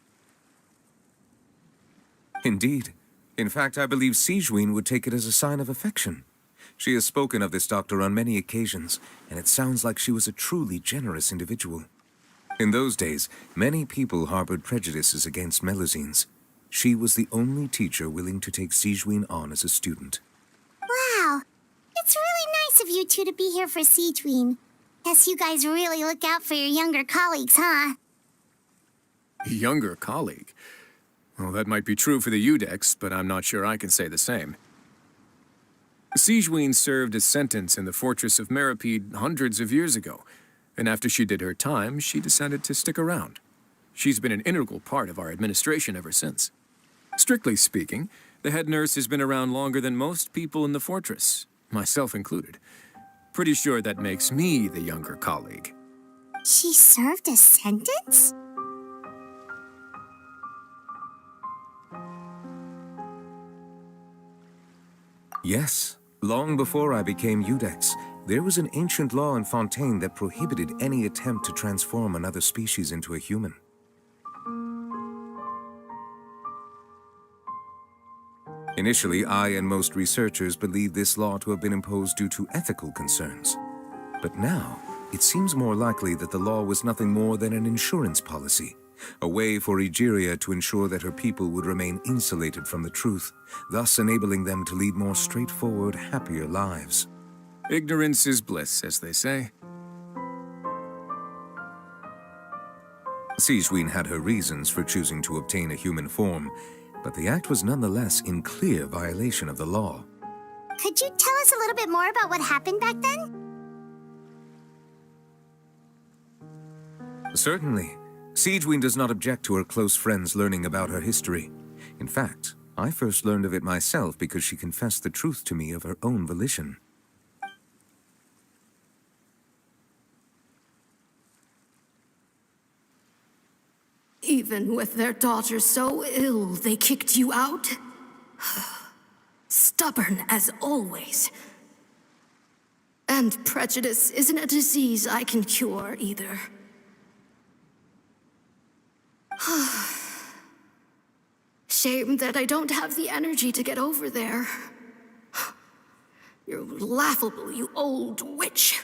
Indeed. In fact, I believe Sigewinne would take it as a sign of affection. She has spoken of this doctor on many occasions, and it sounds like she was a truly generous individual. In those days, many people harbored prejudices against Melusines. She was the only teacher willing to take Sigewinne on as a student. Wow. It's really nice of you two to be here for Sigewinne. Guess you guys really look out for your younger colleagues, huh? Younger colleague? Well, that might be true for the Udex, but I'm not sure I can say the same. Sigewinne served a sentence in the fortress of Meripede hundreds of years ago, and after she did her time, she decided to stick around. She's been an integral part of our administration ever since. Strictly speaking, the head nurse has been around longer than most people in the fortress, myself included. Pretty sure that makes me the younger colleague. She served a sentence? Yes. Long before I became Udex, there was an ancient law in Fontaine that prohibited any attempt to transform another species into a human. Initially, I and most researchers believed this law to have been imposed due to ethical concerns. But now, it seems more likely that the law was nothing more than an insurance policy, a way for Egeria to ensure that her people would remain insulated from the truth, thus enabling them to lead more straightforward, happier lives. Ignorance is bliss, as they say. Sigewinne had her reasons for choosing to obtain a human form, but the act was nonetheless in clear violation of the law. Could you tell us a little bit more about what happened back then? Certainly. Sigewinne does not object to her close friends learning about her history. In fact, I first learned of it myself because she confessed the truth to me of her own volition. Even with their daughter so ill, they kicked you out? Stubborn as always. And prejudice isn't a disease I can cure either. Shame that I don't have the energy to get over there. You're laughable, you old witch.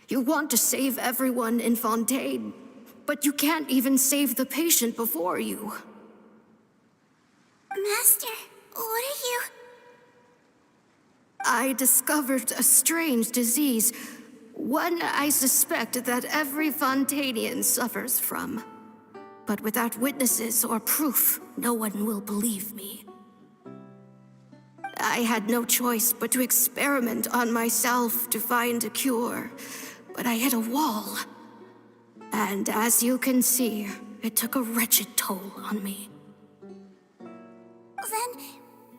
You want to save everyone in Fontaine, but you can't even save the patient before you. Master, what are you... I discovered a strange disease, one I suspect that every Fontainian suffers from. But without witnesses or proof, no one will believe me. I had no choice but to experiment on myself to find a cure, but I hit a wall. And as you can see, it took a wretched toll on me. Then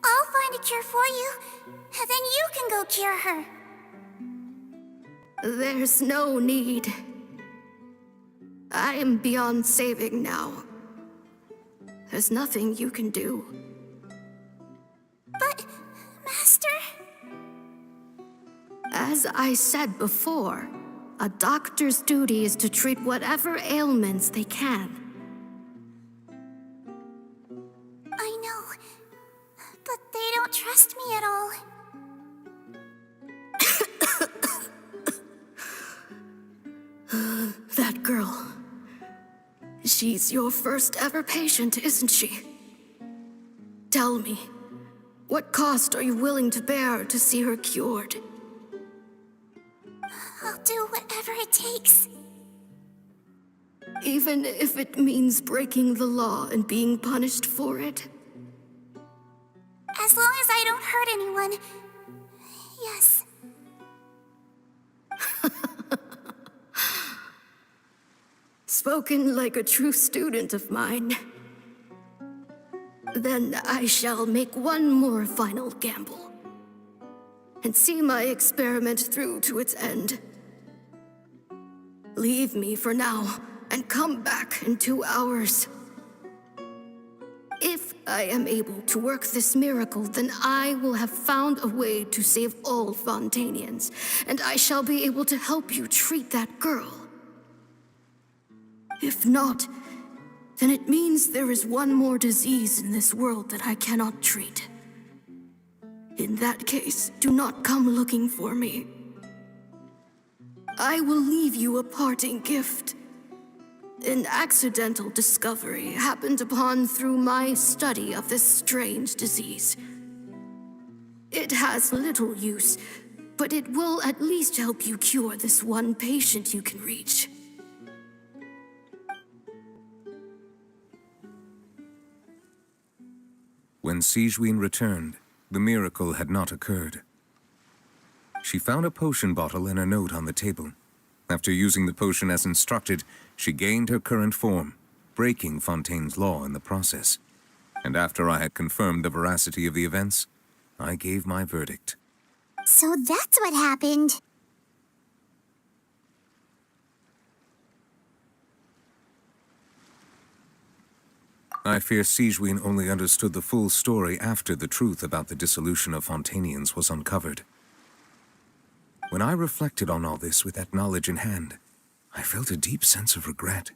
I'll find a cure for you, and then you can go cure her. There's no need. I am beyond saving now. There's nothing you can do. But, Master... As I said before, a doctor's duty is to treat whatever ailments they can. I know, but they don't trust me at all. That girl. She's your first ever patient, isn't she? Tell me, what cost are you willing to bear to see her cured? I'll do whatever it takes. Even if it means breaking the law and being punished for it? As long as I don't hurt anyone. Yes. Spoken like a true student of mine. Then I shall make one more final gamble. And see my experiment through to its end. Leave me for now, and come back in 2 hours. If I am able to work this miracle, then I will have found a way to save all Fontanians, and I shall be able to help you treat that girl. If not, then it means there is one more disease in this world that I cannot treat. In that case, do not come looking for me. I will leave you a parting gift. An accidental discovery happened upon through my study of this strange disease. It has little use, but it will at least help you cure this one patient you can reach. When Sigewinne returned, the miracle had not occurred. She found a potion bottle and a note on the table. After using the potion as instructed, she gained her current form, breaking Fontaine's law in the process. And after I had confirmed the veracity of the events, I gave my verdict. So that's what happened. I fear Sigewinne only understood the full story after the truth about the dissolution of Fontanians was uncovered. When I reflected on all this with that knowledge in hand, I felt a deep sense of regret.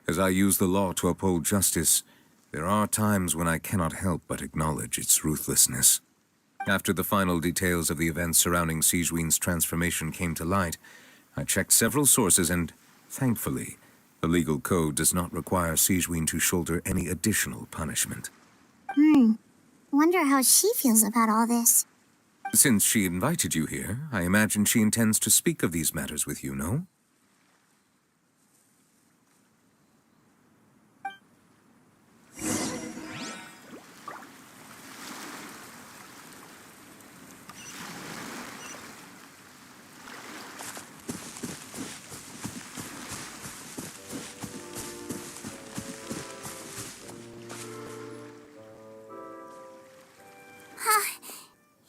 As I use the law to uphold justice, there are times when I cannot help but acknowledge its ruthlessness. After the final details of the events surrounding Sigewinne's transformation came to light, I checked several sources and, thankfully, the legal code does not require Sigewinne to shoulder any additional punishment. Wonder how she feels about all this. Since she invited you here, I imagine she intends to speak of these matters with you, no?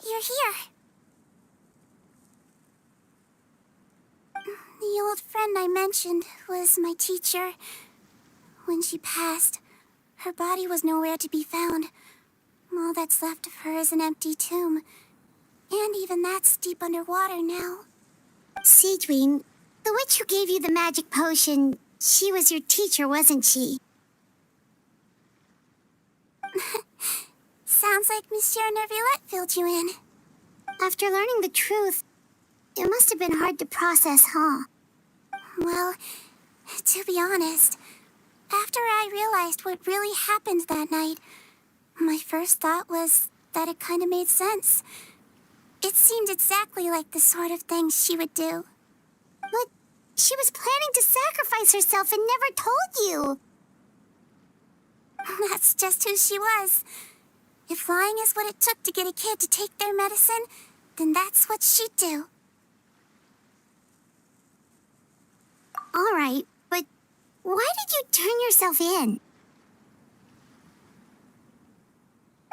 You're here. The old friend I mentioned was my teacher. When she passed, her body was nowhere to be found. All that's left of her is an empty tomb. And even that's deep underwater now. Sigewinne, the witch who gave you the magic potion, she was your teacher, wasn't she? Sounds like Monsieur Neuvillette filled you in. After learning the truth, it must have been hard to process, huh? Well, to be honest, after I realized what really happened that night, my first thought was that it kind of made sense. It seemed exactly like the sort of thing she would do. But she was planning to sacrifice herself and never told you. That's just who she was. If lying is what it took to get a kid to take their medicine, then that's what she'd do. All right, but why did you turn yourself in?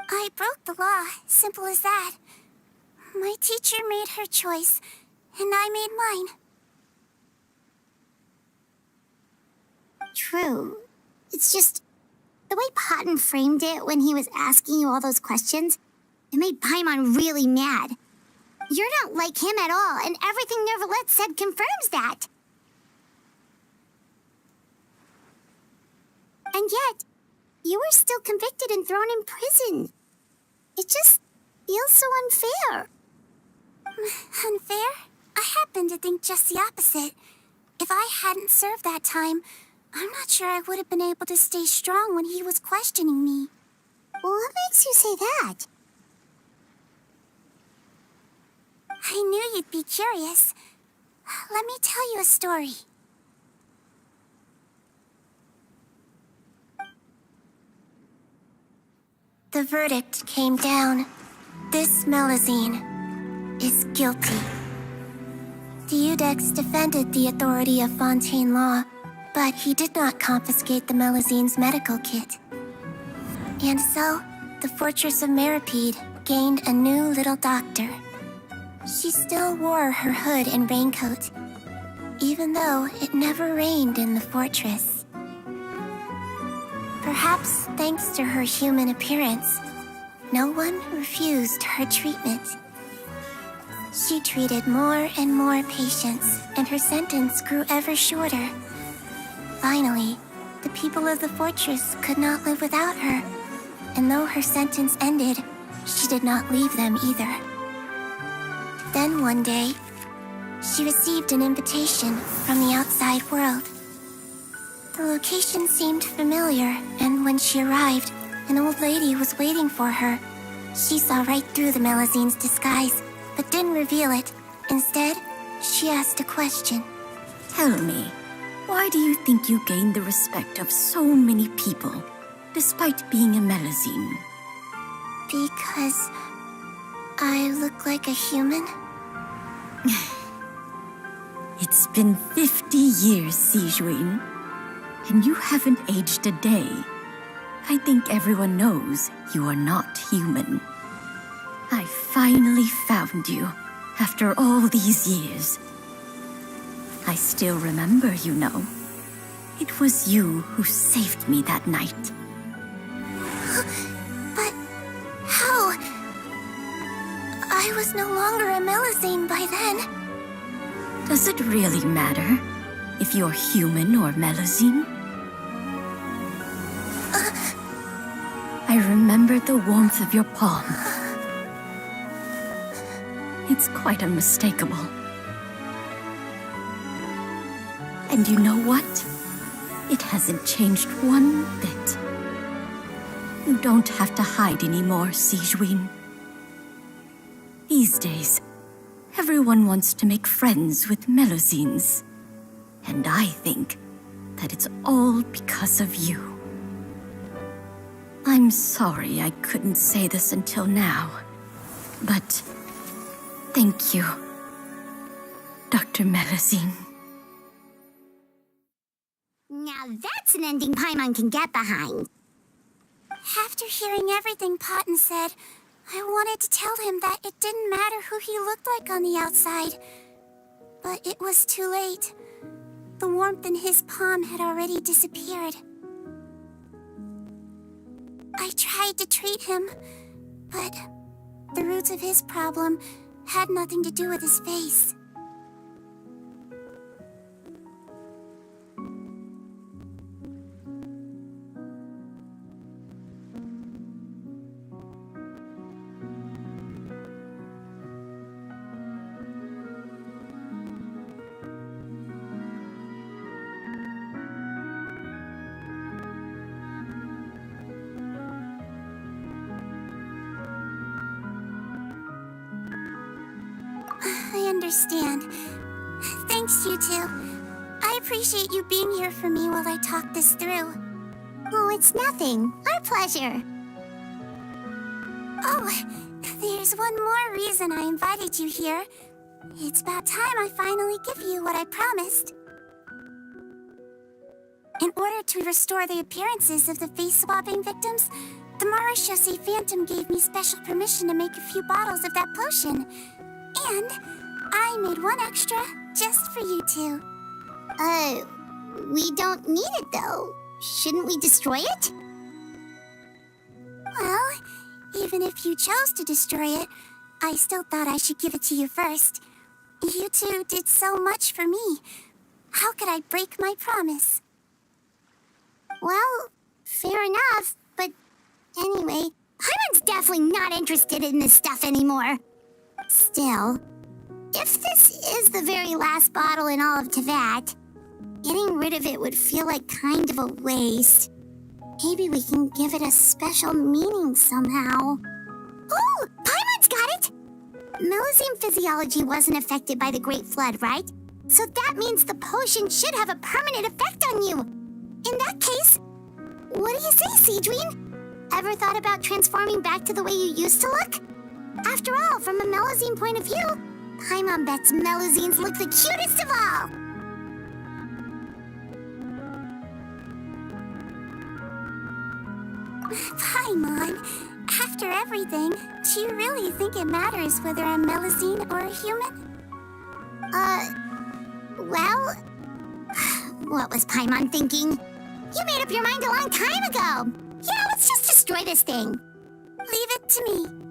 I broke the law, simple as that. My teacher made her choice, and I made mine. True. It's just the way Potton framed it when he was asking you all those questions, it made Paimon really mad. You're not like him at all, and everything Neuvillette said confirms that. And yet, you were still convicted and thrown in prison. It just feels so unfair. Unfair? I happen to think just the opposite. If I hadn't served that time, I'm not sure I would have been able to stay strong when he was questioning me. What makes you say that? I knew you'd be curious. Let me tell you a story. The verdict came down. This Melusine is guilty. The Iudex defended the authority of Fontaine law, but he did not confiscate the Melusine's medical kit. And so, the fortress of Meripede gained a new little doctor. She still wore her hood and raincoat, even though it never rained in the fortress. Perhaps thanks to her human appearance, no one refused her treatment. She treated more and more patients, and her sentence grew ever shorter. Finally, the people of the fortress could not live without her, and though her sentence ended, she did not leave them either. Then one day, she received an invitation from the outside world. The location seemed familiar, and when she arrived, an old lady was waiting for her. She saw right through the Melusine's disguise, but didn't reveal it. Instead, she asked a question. Tell me, why do you think you gained the respect of so many people, despite being a Melusine? Because I look like a human? It's been 50 years, Sigewinne, and you haven't aged a day. I think everyone knows you are not human. I finally found you, after all these years. I still remember, you know. It was you who saved me that night. But how? I was no longer a Melusine by then. Does it really matter if you're human or Melusine? I remember the warmth of your palm. It's quite unmistakable. And you know what? It hasn't changed one bit. You don't have to hide anymore, Sigewinne. These days, everyone wants to make friends with Melusines. And I think that it's all because of you. I'm sorry I couldn't say this until now, but thank you, Dr. Melusine. Now that's an ending Paimon can get behind. After hearing everything Potton said, I wanted to tell him that it didn't matter who he looked like on the outside. But it was too late. The warmth in his palm had already disappeared. I tried to treat him, but the roots of his problem had nothing to do with his face. I understand. Thanks, you two. I appreciate you being here for me while I talk this through. Oh, it's nothing. Our pleasure. Oh, there's one more reason I invited you here. It's about time I finally give you what I promised. In order to restore the appearances of the face-swapping victims, the Marechaussee Phantom gave me special permission to make a few bottles of that potion. And I made one extra just for you two. We don't need it though. Shouldn't we destroy it? Well, even if you chose to destroy it, I still thought I should give it to you first. You two did so much for me. How could I break my promise? Well, fair enough, but anyway, Paimon's definitely not interested in this stuff anymore. Still, if this is the very last bottle in all of Teyvat, Getting rid of it would feel like kind of a waste. Maybe we can give it a special meaning somehow. Oh, Paimon's got it! Melusine physiology wasn't affected by the Great Flood, right? So that means the potion should have a permanent effect on you. In that case, what do you say, Sigewinne? Ever thought about transforming back to the way you used to look? After all, from a Melusine point of view, Paimon bets Melusines look the cutest of all. Paimon, after everything, do you really think it matters whether I'm Melusine or a human? Well, what was Paimon thinking? You made up your mind a long time ago. Yeah, let's just destroy this thing. Leave it to me.